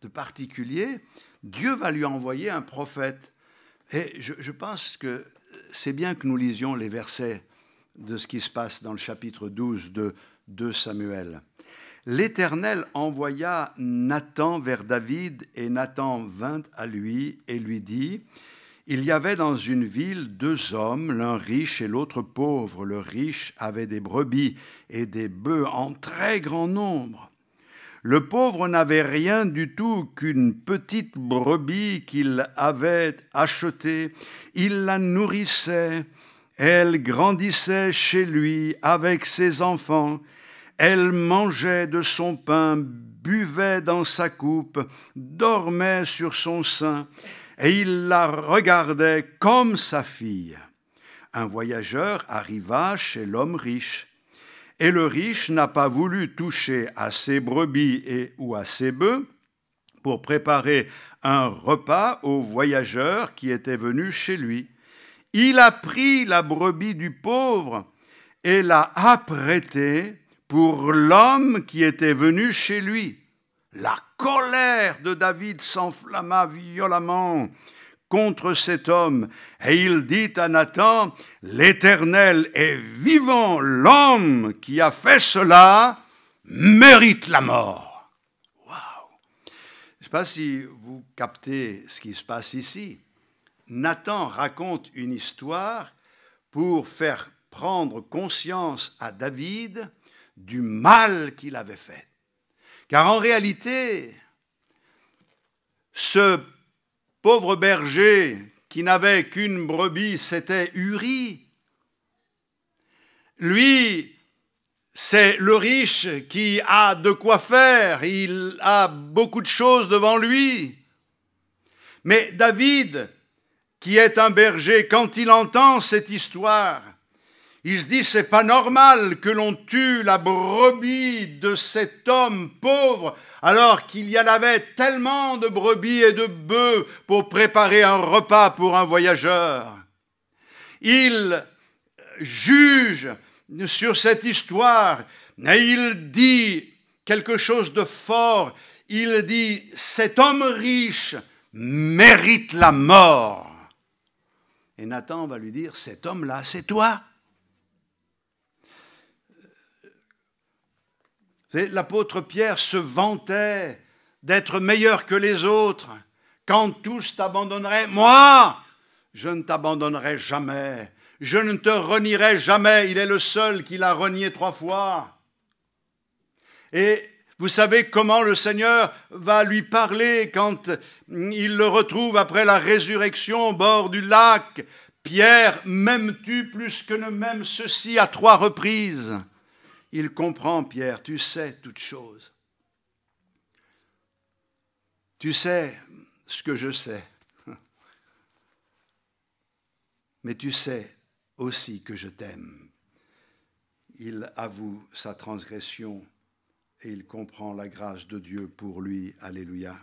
de particulier. Dieu va lui envoyer un prophète. Et je pense que c'est bien que nous lisions les versets de ce qui se passe dans le chapitre 12 de 2 Samuel. L'Éternel envoya Nathan vers David, et Nathan vint à lui et lui dit: il y avait dans une ville 2 hommes, l'un riche et l'autre pauvre. Le riche avait des brebis et des bœufs en très grand nombre. Le pauvre n'avait rien du tout qu'une petite brebis qu'il avait achetée. Il la nourrissait. Elle grandissait chez lui avec ses enfants. Elle mangeait de son pain, buvait dans sa coupe, dormait sur son sein, et il la regardait comme sa fille. Un voyageur arriva chez l'homme riche. Et le riche n'a pas voulu toucher à ses brebis ou à ses bœufs pour préparer un repas aux voyageurs qui étaient venus chez lui. Il a pris la brebis du pauvre et l'a apprêtée pour l'homme qui était venu chez lui. La colère de David s'enflamma violemment contre cet homme, et il dit à Nathan, « L'Éternel est vivant, l'homme qui a fait cela mérite la mort. » Waouh! Je ne sais pas si vous captez ce qui se passe ici. Nathan raconte une histoire pour faire prendre conscience à David du mal qu'il avait fait. Car en réalité, ce pauvre berger qui n'avait qu'une brebis, c'était Uri. Lui, c'est le riche qui a de quoi faire, il a beaucoup de choses devant lui. Mais David, qui est un berger, quand il entend cette histoire, il se dit, c'est pas normal que l'on tue la brebis de cet homme pauvre, alors qu'il y en avait tellement de brebis et de bœufs pour préparer un repas pour un voyageur. Il juge sur cette histoire et il dit quelque chose de fort. Il dit, cet homme riche mérite la mort. Et Nathan va lui dire, cet homme-là, c'est toi. L'apôtre Pierre se vantait d'être meilleur que les autres. Quand tous t'abandonneraient, moi, je ne t'abandonnerai jamais. Je ne te renierai jamais. Il est le seul qui l'a renié 3 fois. Et vous savez comment le Seigneur va lui parler quand il le retrouve après la résurrection au bord du lac. Pierre, m'aimes-tu plus que ne m'aime ceci à 3 reprises? Il comprend, Pierre, tu sais toutes choses. Tu sais ce que je sais. Mais tu sais aussi que je t'aime. Il avoue sa transgression et il comprend la grâce de Dieu pour lui. Alléluia.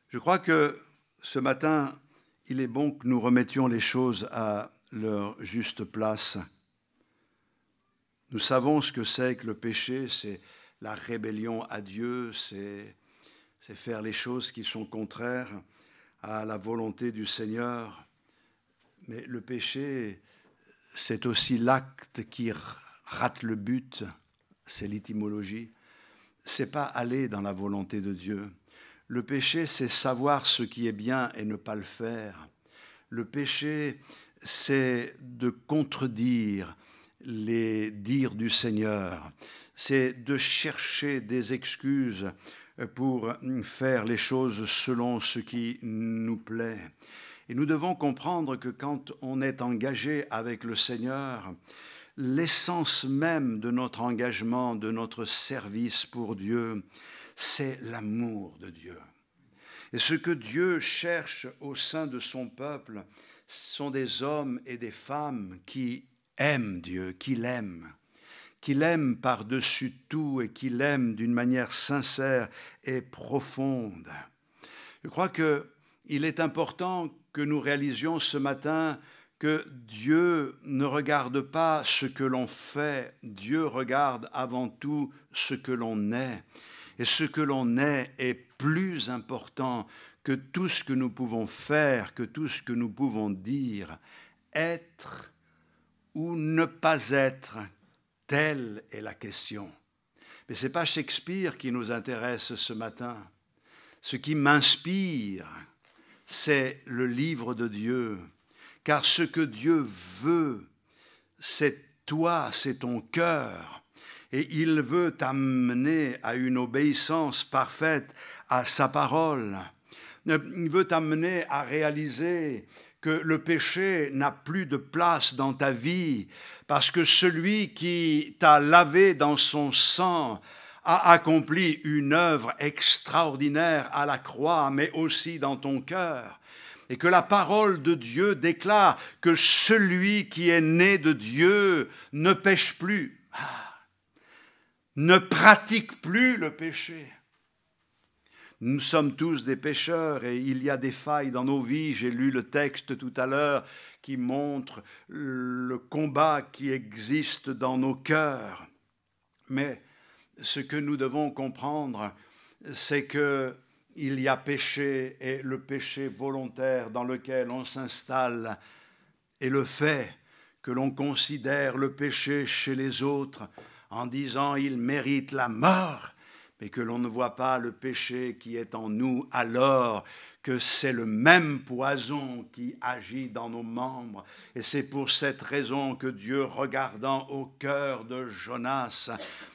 Je crois que ce matin, il est bon que nous remettions les choses à leur juste place. Nous savons ce que c'est que le péché, c'est la rébellion à Dieu, c'est faire les choses qui sont contraires à la volonté du Seigneur. Mais le péché, c'est aussi l'acte qui rate le but, c'est l'étymologie. C'est pas aller dans la volonté de Dieu. Le péché, c'est savoir ce qui est bien et ne pas le faire. Le péché, c'est de contredire les dires du Seigneur, c'est de chercher des excuses pour faire les choses selon ce qui nous plaît. Et nous devons comprendre que quand on est engagé avec le Seigneur, l'essence même de notre engagement, de notre service pour Dieu, c'est l'amour de Dieu. Et ce que Dieu cherche au sein de son peuple, ce sont des hommes et des femmes qui aime Dieu, qu'il aime par-dessus tout et qu'il aime d'une manière sincère et profonde. Je crois qu'il est important que nous réalisions ce matin que Dieu ne regarde pas ce que l'on fait, Dieu regarde avant tout ce que l'on est. Et ce que l'on est plus important que tout ce que nous pouvons faire, que tout ce que nous pouvons dire. Être ou ne pas être, telle est la question. Mais ce n'est pas Shakespeare qui nous intéresse ce matin. Ce qui m'inspire, c'est le livre de Dieu. Car ce que Dieu veut, c'est toi, c'est ton cœur. Et il veut t'amener à une obéissance parfaite à sa parole. Il veut t'amener à réaliser que le péché n'a plus de place dans ta vie, parce que celui qui t'a lavé dans son sang a accompli une œuvre extraordinaire à la croix, mais aussi dans ton cœur. Et que la parole de Dieu déclare que celui qui est né de Dieu ne pêche plus, ne pratique plus le péché. Nous sommes tous des pécheurs et il y a des failles dans nos vies. J'ai lu le texte tout à l'heure qui montre le combat qui existe dans nos cœurs. Mais ce que nous devons comprendre, c'est qu'il y a péché et le péché volontaire dans lequel on s'installe et le fait que l'on considère le péché chez les autres en disant « il mérite la mort », mais que l'on ne voit pas le péché qui est en nous, alors que c'est le même poison qui agit dans nos membres. Et c'est pour cette raison que Dieu, regardant au cœur de Jonas,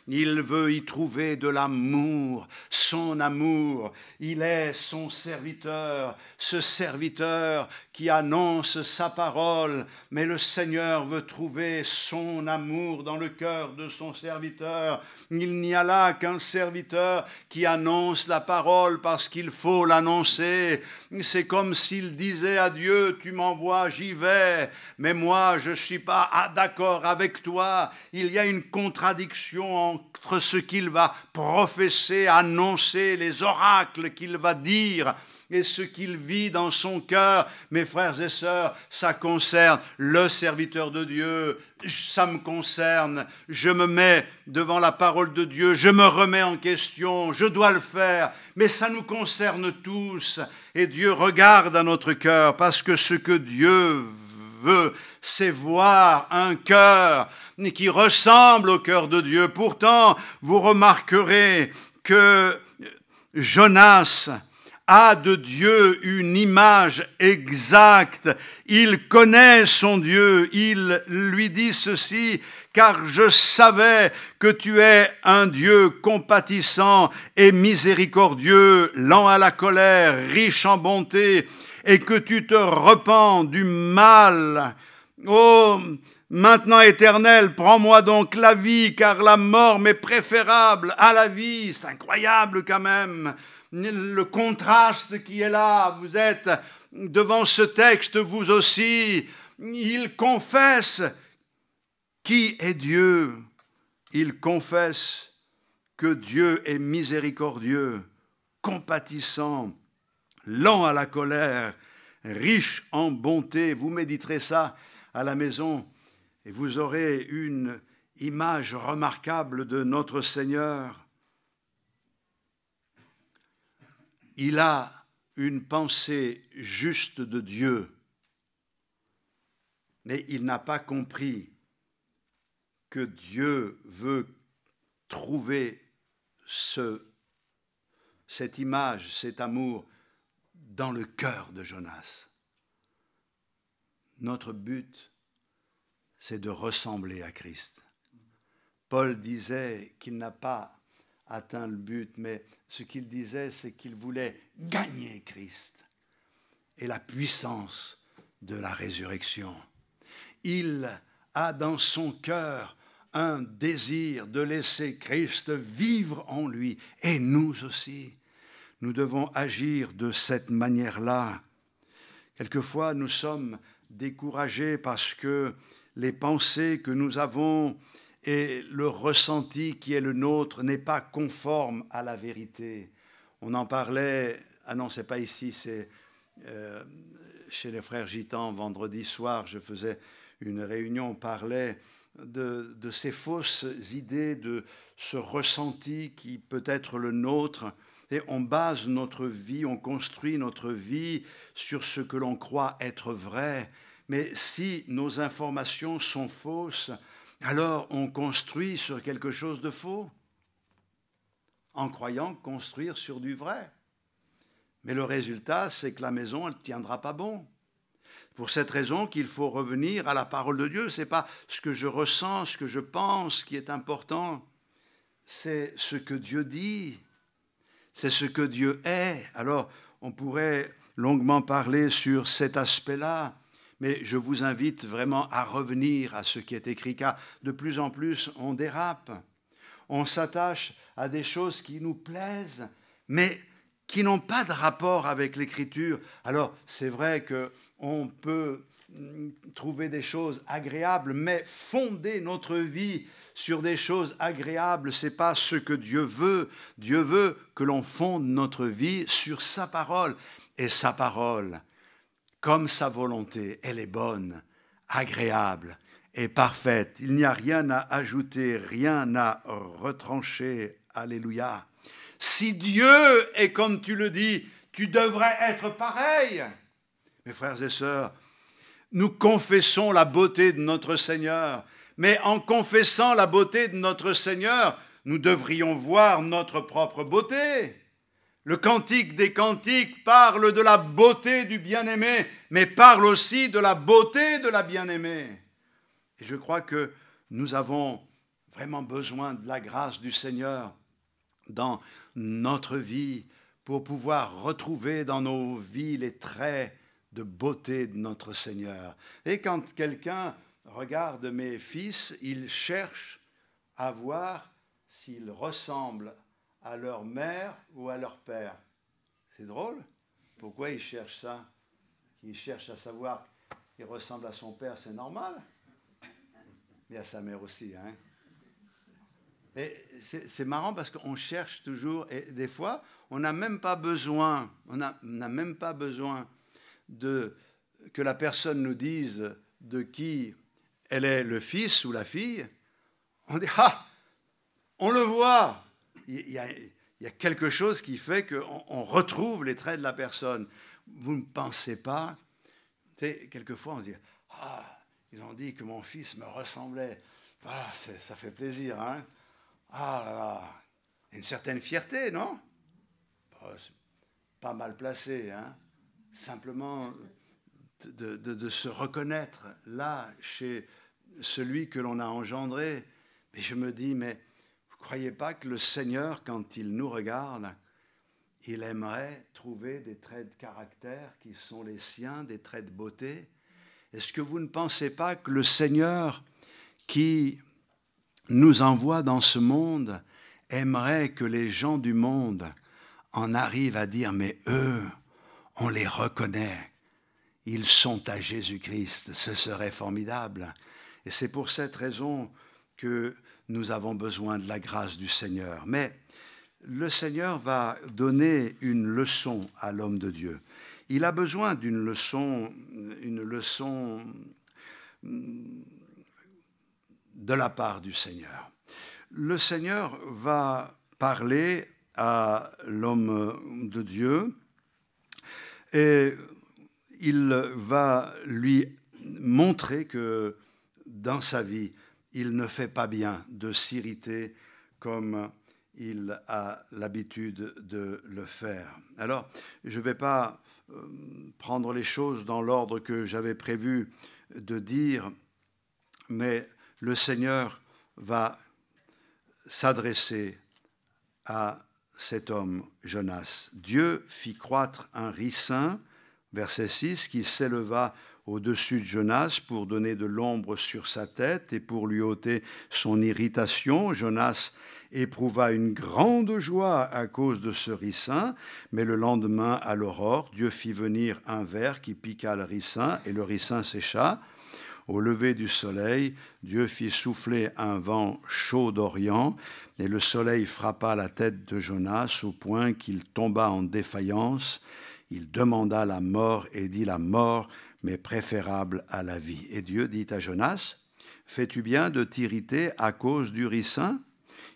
il veut y trouver de l'amour, son amour. Il est son serviteur, ce serviteur qui annonce sa parole. Mais le Seigneur veut trouver son amour dans le cœur de son serviteur. Il n'y a là qu'un serviteur qui annonce la parole parce qu'il faut l'annoncer. C'est comme s'il disait à Dieu, tu m'envoies, j'y vais, mais moi je ne suis pas d'accord avec toi. Il y a une contradiction entre ce qu'il va professer, annoncer, les oracles qu'il va dire et ce qu'il vit dans son cœur. Mes frères et sœurs, ça concerne le serviteur de Dieu, ça me concerne, je me mets devant la parole de Dieu, je me remets en question, je dois le faire, mais ça nous concerne tous. Et Dieu regarde à notre cœur, parce que ce que Dieu veut, c'est voir un cœur qui ressemble au cœur de Dieu. Pourtant, vous remarquerez que Jonas a de Dieu une image exacte. Il connaît son Dieu. Il lui dit ceci: car je savais que tu es un Dieu compatissant et miséricordieux, lent à la colère, riche en bonté, et que tu te repens du mal. Oh, maintenant, Éternel, prends-moi donc la vie, car la mort m'est préférable à la vie. C'est incroyable quand même, le contraste qui est là. Vous êtes devant ce texte, vous aussi. Il confesse qui est Dieu. Il confesse que Dieu est miséricordieux, compatissant, lent à la colère, riche en bonté. Vous méditerez ça à la maison et vous aurez une image remarquable de notre Seigneur. Il a une pensée juste de Dieu, mais il n'a pas compris que Dieu veut trouver cette image, cet amour dans le cœur de Jonas. Notre but, c'est de ressembler à Christ. Paul disait qu'il n'a pas atteint le but, mais ce qu'il disait, c'est qu'il voulait gagner Christ et la puissance de la résurrection. Il a dans son cœur un désir de laisser Christ vivre en lui, et nous aussi. Nous devons agir de cette manière-là. Quelquefois, nous sommes découragés parce que les pensées que nous avons et le ressenti qui est le nôtre n'est pas conforme à la vérité. On en parlait, ah non, c'est pas ici, c'est chez les frères Gitans, vendredi soir, je faisais une réunion, on parlait de ces fausses idées, de ce ressenti qui peut être le nôtre. Et on base notre vie, on construit notre vie sur ce que l'on croit être vrai. Mais si nos informations sont fausses, alors on construit sur quelque chose de faux, en croyant construire sur du vrai. Mais le résultat, c'est que la maison, elle ne tiendra pas bon. Pour cette raison qu'il faut revenir à la parole de Dieu. Ce n'est pas ce que je ressens, ce que je pense qui est important, c'est ce que Dieu dit, c'est ce que Dieu est. Alors, on pourrait longuement parler sur cet aspect-là, mais je vous invite vraiment à revenir à ce qui est écrit, car de plus en plus, on dérape. On s'attache à des choses qui nous plaisent, mais qui n'ont pas de rapport avec l'Écriture. Alors, c'est vrai qu'on peut trouver des choses agréables, mais fonder notre vie sur des choses agréables, ce n'est pas ce que Dieu veut. Dieu veut que l'on fonde notre vie sur sa parole. Et sa parole, comme sa volonté, elle est bonne, agréable et parfaite. Il n'y a rien à ajouter, rien à retrancher. Alléluia. Si Dieu est comme tu le dis, tu devrais être pareil. Mes frères et sœurs, nous confessons la beauté de notre Seigneur. Mais en confessant la beauté de notre Seigneur, nous devrions voir notre propre beauté. Le Cantique des Cantiques parle de la beauté du bien-aimé, mais parle aussi de la beauté de la bien-aimée. Et je crois que nous avons vraiment besoin de la grâce du Seigneur dans notre vie pour pouvoir retrouver dans nos vies les traits de beauté de notre Seigneur. Et quand quelqu'un regarde mes fils, ils cherchent à voir s'ils ressemblent à leur mère ou à leur père. C'est drôle. Pourquoi ils cherchent ça? Ils cherchent à savoir qu'il ressemble à son père, c'est normal. Mais à sa mère aussi. Hein? Et c'est marrant parce qu'on cherche toujours, et des fois, on n'a même pas besoin, que la personne nous dise de qui elle est le fils ou la fille. On dit, ah, on le voit. Il y a quelque chose qui fait qu'on retrouve les traits de la personne. Vous ne pensez pas, tu sais, quelquefois on se dit, ah, ils ont dit que mon fils me ressemblait. Ah, ça fait plaisir, hein. Ah là là, une certaine fierté, non? Pas mal placé, hein. Simplement de se reconnaître là, chez celui que l'on a engendré. Mais je me dis, mais vous ne croyez pas que le Seigneur, quand il nous regarde, il aimerait trouver des traits de caractère qui sont les siens, des traits de beauté? Est-ce que vous ne pensez pas que le Seigneur qui nous envoie dans ce monde aimerait que les gens du monde en arrivent à dire, mais eux, on les reconnaît, ils sont à Jésus-Christ, ce serait formidable. Et c'est pour cette raison que nous avons besoin de la grâce du Seigneur. Mais le Seigneur va donner une leçon à l'homme de Dieu. Il a besoin d'une leçon de la part du Seigneur. Le Seigneur va parler à l'homme de Dieu et il va lui montrer que dans sa vie, il ne fait pas bien de s'irriter comme il a l'habitude de le faire. Alors, je ne vais pas prendre les choses dans l'ordre que j'avais prévu de dire, mais le Seigneur va s'adresser à cet homme, Jonas. Dieu fit croître un ricin, verset 6, qui s'éleva au-dessus de Jonas pour donner de l'ombre sur sa tête et pour lui ôter son irritation. Jonas éprouva une grande joie à cause de ce ricin, mais le lendemain, à l'aurore, Dieu fit venir un ver qui piqua le ricin et le ricin sécha. Au lever du soleil, Dieu fit souffler un vent chaud d'Orient, et le soleil frappa la tête de Jonas au point qu'il tomba en défaillance. Il demanda la mort et dit, la mort m'est préférable à la vie. Et Dieu dit à Jonas, fais-tu bien de t'irriter à cause du ricin?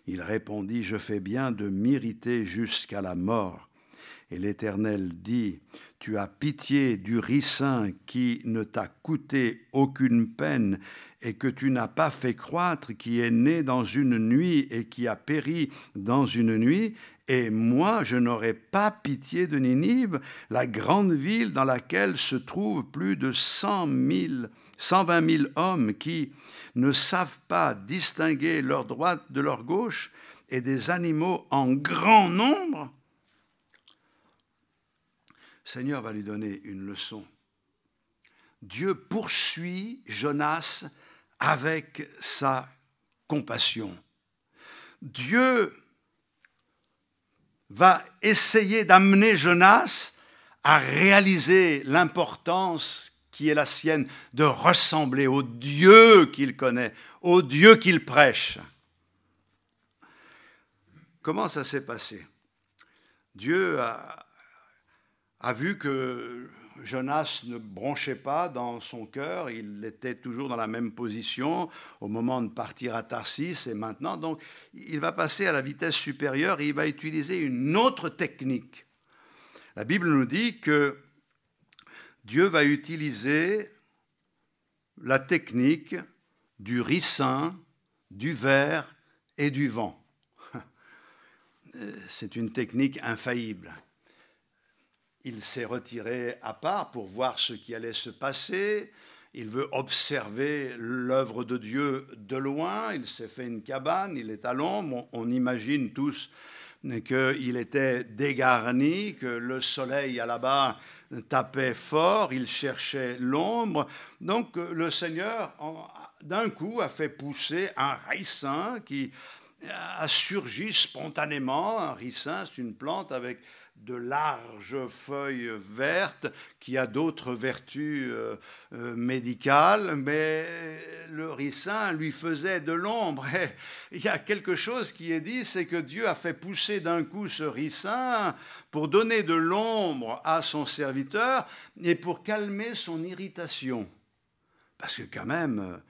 Il répondit, je fais bien de m'irriter jusqu'à la mort. Et l'Éternel dit, tu as pitié du ricin qui ne t'a coûté aucune peine et que tu n'as pas fait croître, qui est né dans une nuit et qui a péri dans une nuit. Et moi, je n'aurai pas pitié de Ninive, la grande ville dans laquelle se trouvent plus de 120 000 hommes qui ne savent pas distinguer leur droite de leur gauche et des animaux en grand nombre. Le Seigneur va lui donner une leçon. Dieu poursuit Jonas avec sa compassion. Dieu va essayer d'amener Jonas à réaliser l'importance qui est la sienne, de ressembler au Dieu qu'il connaît, au Dieu qu'il prêche. Comment ça s'est passé? Dieu a vu que Jonas ne bronchait pas dans son cœur, il était toujours dans la même position au moment de partir à Tarsis et maintenant, donc il va passer à la vitesse supérieure et il va utiliser une autre technique. La Bible nous dit que Dieu va utiliser la technique du ricin, du ver et du vent. C'est une technique infaillible. Il s'est retiré à part pour voir ce qui allait se passer. Il veut observer l'œuvre de Dieu de loin. Il s'est fait une cabane, il est à l'ombre. On imagine tous qu'il était dégarni, que le soleil là-bas tapait fort. Il cherchait l'ombre. Donc le Seigneur, d'un coup, a fait pousser un ricin qui a surgi spontanément. Un ricin, c'est une plante avec de larges feuilles vertes qui a d'autres vertus médicales, mais le ricin lui faisait de l'ombre. Et il y a quelque chose qui est dit, c'est que Dieu a fait pousser d'un coup ce ricin pour donner de l'ombre à son serviteur et pour calmer son irritation. Parce que quand même,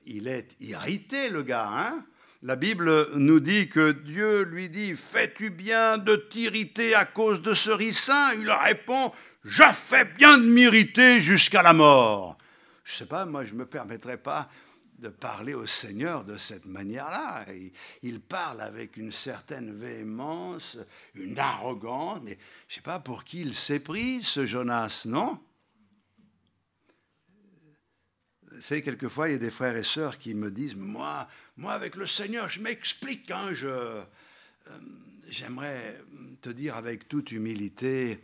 il est irrité, le gars, hein ? La Bible nous dit que Dieu lui dit « Fais-tu bien de t'irriter à cause de ce ricin ?» Il répond « Je fais bien de m'irriter jusqu'à la mort. » Je ne sais pas, moi je ne me permettrais pas de parler au Seigneur de cette manière-là. Il parle avec une certaine véhémence, une arrogance, mais je ne sais pas pour qui il s'est pris, ce Jonas, non ? Vous savez, quelquefois, il y a des frères et sœurs qui me disent « Moi, avec le Seigneur, je m'explique. Hein, j'aimerais te dire avec toute humilité,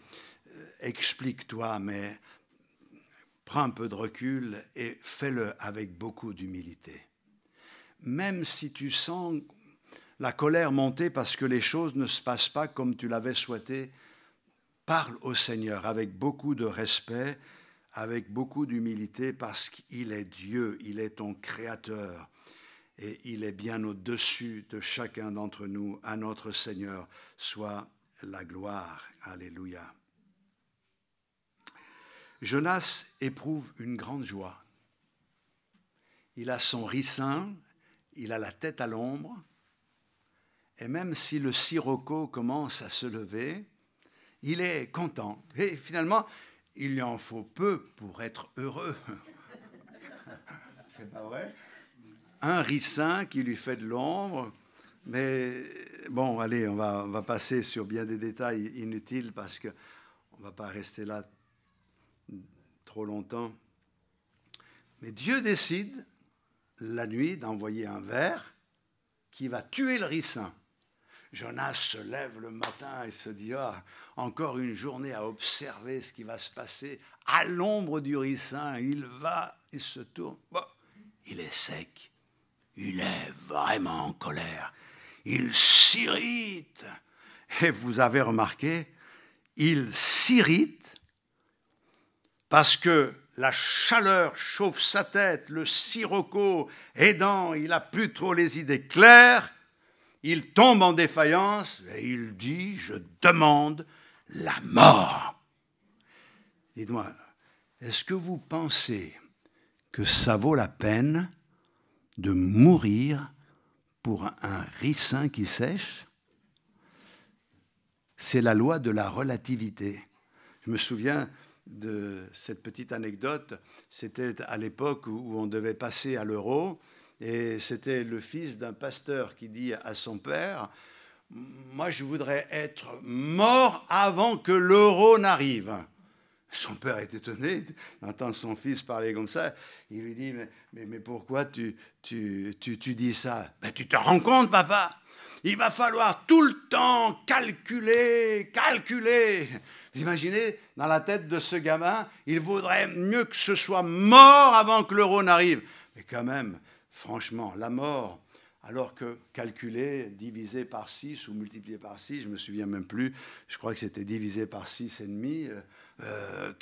explique-toi, mais prends un peu de recul et fais-le avec beaucoup d'humilité. Même si tu sens la colère monter parce que les choses ne se passent pas comme tu l'avais souhaité, parle au Seigneur avec beaucoup de respect, avec beaucoup d'humilité, parce qu'il est Dieu, il est ton Créateur, et il est bien au-dessus de chacun d'entre nous. À notre Seigneur soit la gloire. Alléluia. Jonas éprouve une grande joie. Il a son ricin, il a la tête à l'ombre, et même si le sirocco commence à se lever, il est content. Et finalement, il lui en faut peu pour être heureux. C'est pas vrai? Un ricin qui lui fait de l'ombre, mais bon, allez, on va passer sur bien des détails inutiles parce qu'on ne va pas rester là trop longtemps. Mais Dieu décide, la nuit, d'envoyer un ver qui va tuer le ricin. Jonas se lève le matin et se dit « Ah, encore une journée à observer ce qui va se passer. » À l'ombre du ricin, il se tourne. Bon, il est sec. Il est vraiment en colère. Il s'irrite. Et vous avez remarqué, il s'irrite parce que la chaleur chauffe sa tête, le sirocco aidant, il n'a plus trop les idées claires. Il tombe en défaillance et il dit « Je demande la mort ». Dites-moi, est-ce que vous pensez que ça vaut la peine de mourir pour un ricin qui sèche? C'est la loi de la relativité. Je me souviens de cette petite anecdote. C'était à l'époque où on devait passer à l'euro. Et c'était le fils d'un pasteur qui dit à son père « Moi, je voudrais être mort avant que l'euro n'arrive. » Son père est étonné d'entendre son fils parler comme ça. Il lui dit « Mais pourquoi tu dis ça ?»« Ben, tu te rends compte, papa ? Il va falloir tout le temps calculer. Vous imaginez, dans la tête de ce gamin, il vaudrait mieux que ce soit mort avant que l'euro n'arrive. Mais quand même, franchement, la mort alors que calculer, divisé par 6 ou multiplié par 6, je ne me souviens même plus, je crois que c'était divisé par 6,5,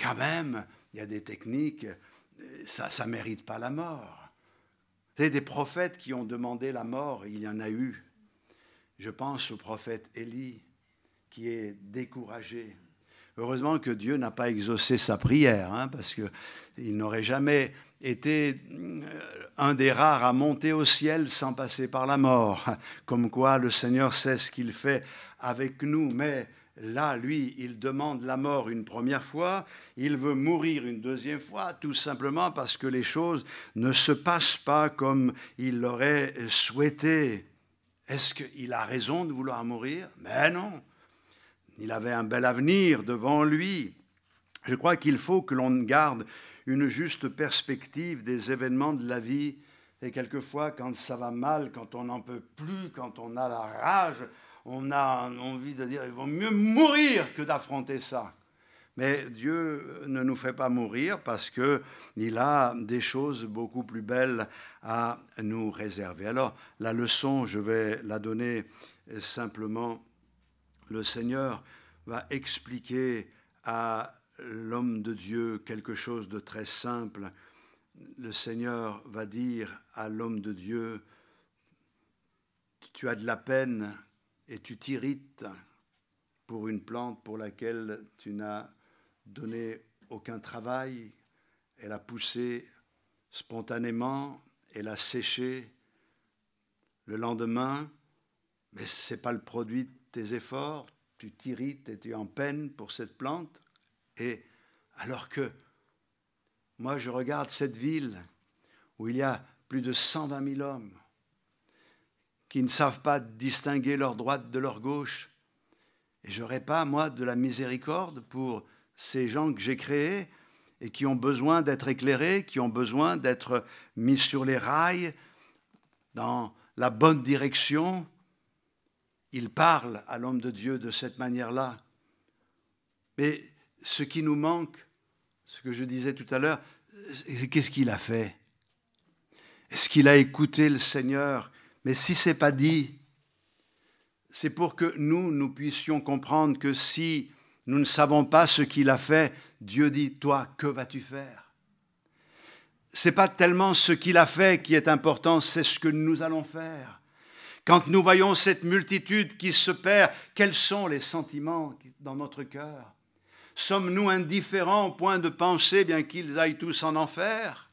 quand même, il y a des techniques, ça ne mérite pas la mort. Vous savez, des prophètes qui ont demandé la mort, il y en a eu. Je pense au prophète Élie, qui est découragé. Heureusement que Dieu n'a pas exaucé sa prière, hein, parce qu'il n'aurait jamais été un des rares à monter au ciel sans passer par la mort. Comme quoi le Seigneur sait ce qu'il fait avec nous. Mais là, lui, il demande la mort une première fois, il veut mourir une deuxième fois, tout simplement parce que les choses ne se passent pas comme il l'aurait souhaité. Est-ce qu'il a raison de vouloir mourir? Mais non. Il avait un bel avenir devant lui. Je crois qu'il faut que l'on garde une juste perspective des événements de la vie. Et quelquefois, quand ça va mal, quand on n'en peut plus, quand on a la rage, on a envie de dire, il vaut mieux mourir que d'affronter ça. Mais Dieu ne nous fait pas mourir parce qu'il a des choses beaucoup plus belles à nous réserver. Alors, la leçon, je vais la donner simplement. Le Seigneur va expliquer à l'homme de Dieu quelque chose de très simple. Le Seigneur va dire à l'homme de Dieu, tu as de la peine et tu t'irrites pour une plante pour laquelle tu n'as donné aucun travail. Elle a poussé spontanément, elle a séché le lendemain, mais ce n'est pas le produit de tes efforts, tu t'irrites et tu es en peine pour cette plante. Et alors que moi je regarde cette ville où il y a plus de 120 000 hommes qui ne savent pas distinguer leur droite de leur gauche, et je n'aurais pas, moi, de la miséricorde pour ces gens que j'ai créés et qui ont besoin d'être éclairés, qui ont besoin d'être mis sur les rails dans la bonne direction. Il parle à l'homme de Dieu de cette manière-là. Mais ce qui nous manque, ce que je disais tout à l'heure, qu'est-ce qu'il a fait? Est-ce qu'il a écouté le Seigneur? Mais si ce n'est pas dit, c'est pour que nous puissions comprendre que si nous ne savons pas ce qu'il a fait, Dieu dit, toi, que vas-tu faire? Ce n'est pas tellement ce qu'il a fait qui est important, c'est ce que nous allons faire. Quand nous voyons cette multitude qui se perd, quels sont les sentiments dans notre cœur? Sommes-nous indifférents au point de penser bien qu'ils aillent tous en enfer?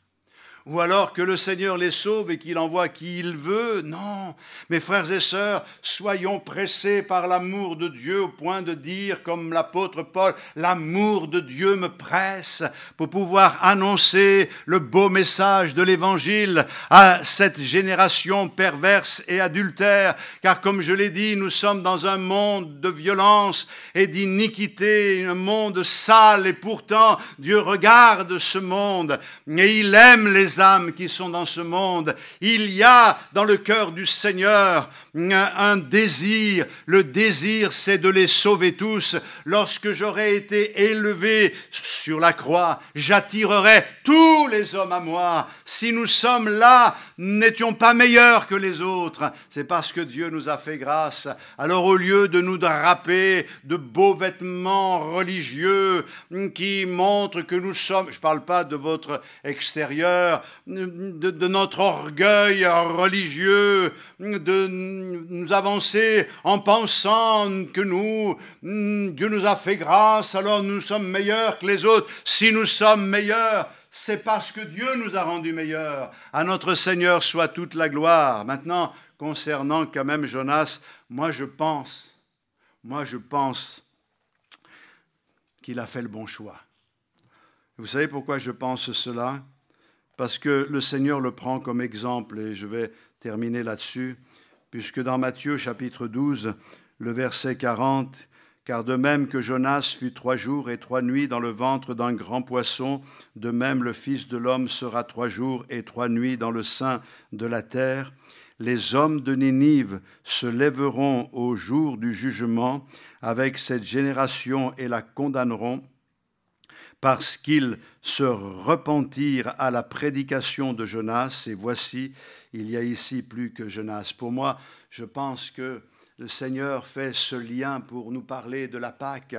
Ou alors que le Seigneur les sauve et qu'il envoie qui il veut? Non, mes frères et sœurs, soyons pressés par l'amour de Dieu au point de dire, comme l'apôtre Paul, l'amour de Dieu me presse pour pouvoir annoncer le beau message de l'Évangile à cette génération perverse et adultère. Car comme je l'ai dit, nous sommes dans un monde de violence et d'iniquité, un monde sale, et pourtant Dieu regarde ce monde et il aime les âmes qui sont dans ce monde. Il y a dans le cœur du Seigneur un désir. Le désir, c'est de les sauver tous. Lorsque j'aurai été élevé sur la croix, j'attirerai tous les hommes à moi. Si nous sommes là, n'étions pas meilleurs que les autres. C'est parce que Dieu nous a fait grâce. Alors au lieu de nous draper de beaux vêtements religieux qui montrent que nous sommes, je ne parle pas de votre extérieur, de notre orgueil religieux, de nous avancer en pensant que Dieu nous a fait grâce, alors nous sommes meilleurs que les autres. Si nous sommes meilleurs, c'est parce que Dieu nous a rendus meilleurs. À notre Seigneur soit toute la gloire. Maintenant, concernant quand même Jonas, moi je pense qu'il a fait le bon choix. Vous savez pourquoi je pense cela? Parce que le Seigneur le prend comme exemple, et je vais terminer là-dessus, puisque dans Matthieu chapitre 12, le verset 40, « Car de même que Jonas fut 3 jours et 3 nuits dans le ventre d'un grand poisson, de même le Fils de l'homme sera 3 jours et 3 nuits dans le sein de la terre. Les hommes de Ninive se lèveront au jour du jugement avec cette génération et la condamneront, parce qu'ils se repentirent à la prédication de Jonas, et voici, il y a ici plus que Jonas. Pour moi, je pense que le Seigneur fait ce lien pour nous parler de la Pâque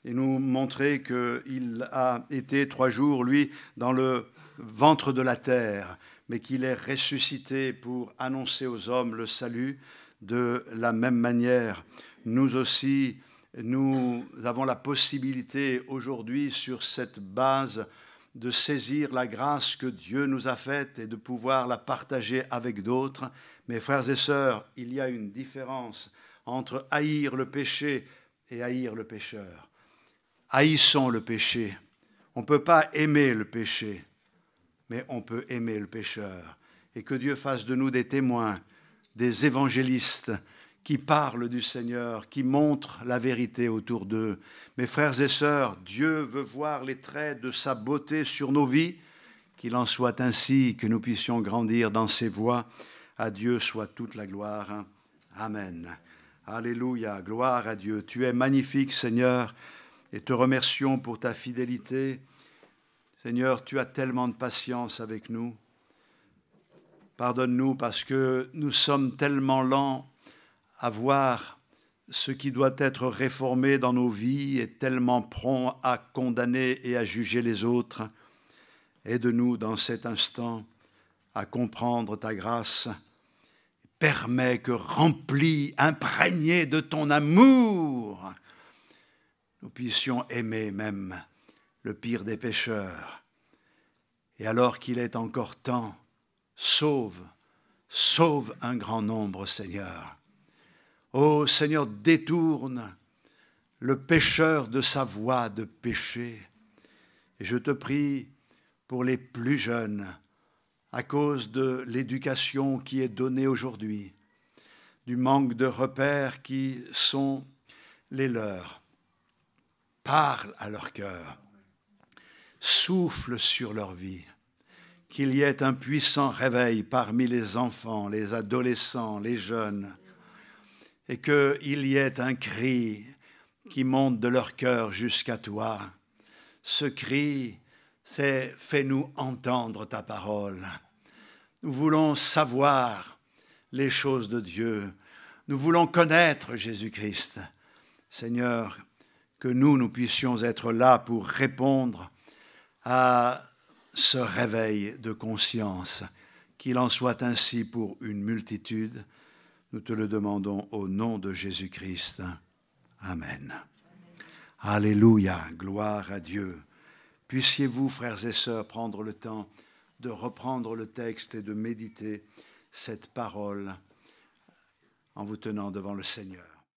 et nous montrer qu'il a été 3 jours, lui, dans le ventre de la terre, mais qu'il est ressuscité pour annoncer aux hommes le salut. De la même manière, nous aussi, nous avons la possibilité aujourd'hui, sur cette base, de saisir la grâce que Dieu nous a faite et de pouvoir la partager avec d'autres. Mes frères et sœurs, il y a une différence entre haïr le péché et haïr le pécheur. Haïssons le péché. On ne peut pas aimer le péché, mais on peut aimer le pécheur. Et que Dieu fasse de nous des témoins, des évangélistes qui parlent du Seigneur, qui montrent la vérité autour d'eux. Mes frères et sœurs, Dieu veut voir les traits de sa beauté sur nos vies, qu'il en soit ainsi, que nous puissions grandir dans ses voies. À Dieu soit toute la gloire. Amen. Alléluia, gloire à Dieu. Tu es magnifique, Seigneur, et te remercions pour ta fidélité. Seigneur, tu as tellement de patience avec nous. Pardonne-nous parce que nous sommes tellement lents à voir ce qui doit être réformé dans nos vies et tellement prompts à condamner et à juger les autres. Aide-nous dans cet instant à comprendre ta grâce. Permets que, remplis, imprégnés de ton amour, nous puissions aimer même le pire des pécheurs. Et alors qu'il est encore temps, sauve un grand nombre, Seigneur. Ô Seigneur, détourne le pécheur de sa voie de péché. Et je te prie pour les plus jeunes, à cause de l'éducation qui est donnée aujourd'hui, du manque de repères qui sont les leurs. Parle à leur cœur, souffle sur leur vie, qu'il y ait un puissant réveil parmi les enfants, les adolescents, les jeunes, et qu'il y ait un cri qui monte de leur cœur jusqu'à toi. Ce cri, c'est « Fais-nous entendre ta parole ». Nous voulons savoir les choses de Dieu. Nous voulons connaître Jésus-Christ. Seigneur, que nous puissions être là pour répondre à ce réveil de conscience. Qu'il en soit ainsi pour une multitude. Nous te le demandons au nom de Jésus-Christ. Amen. Alléluia, gloire à Dieu. Puissiez-vous, frères et sœurs, prendre le temps de reprendre le texte et de méditer cette parole en vous tenant devant le Seigneur.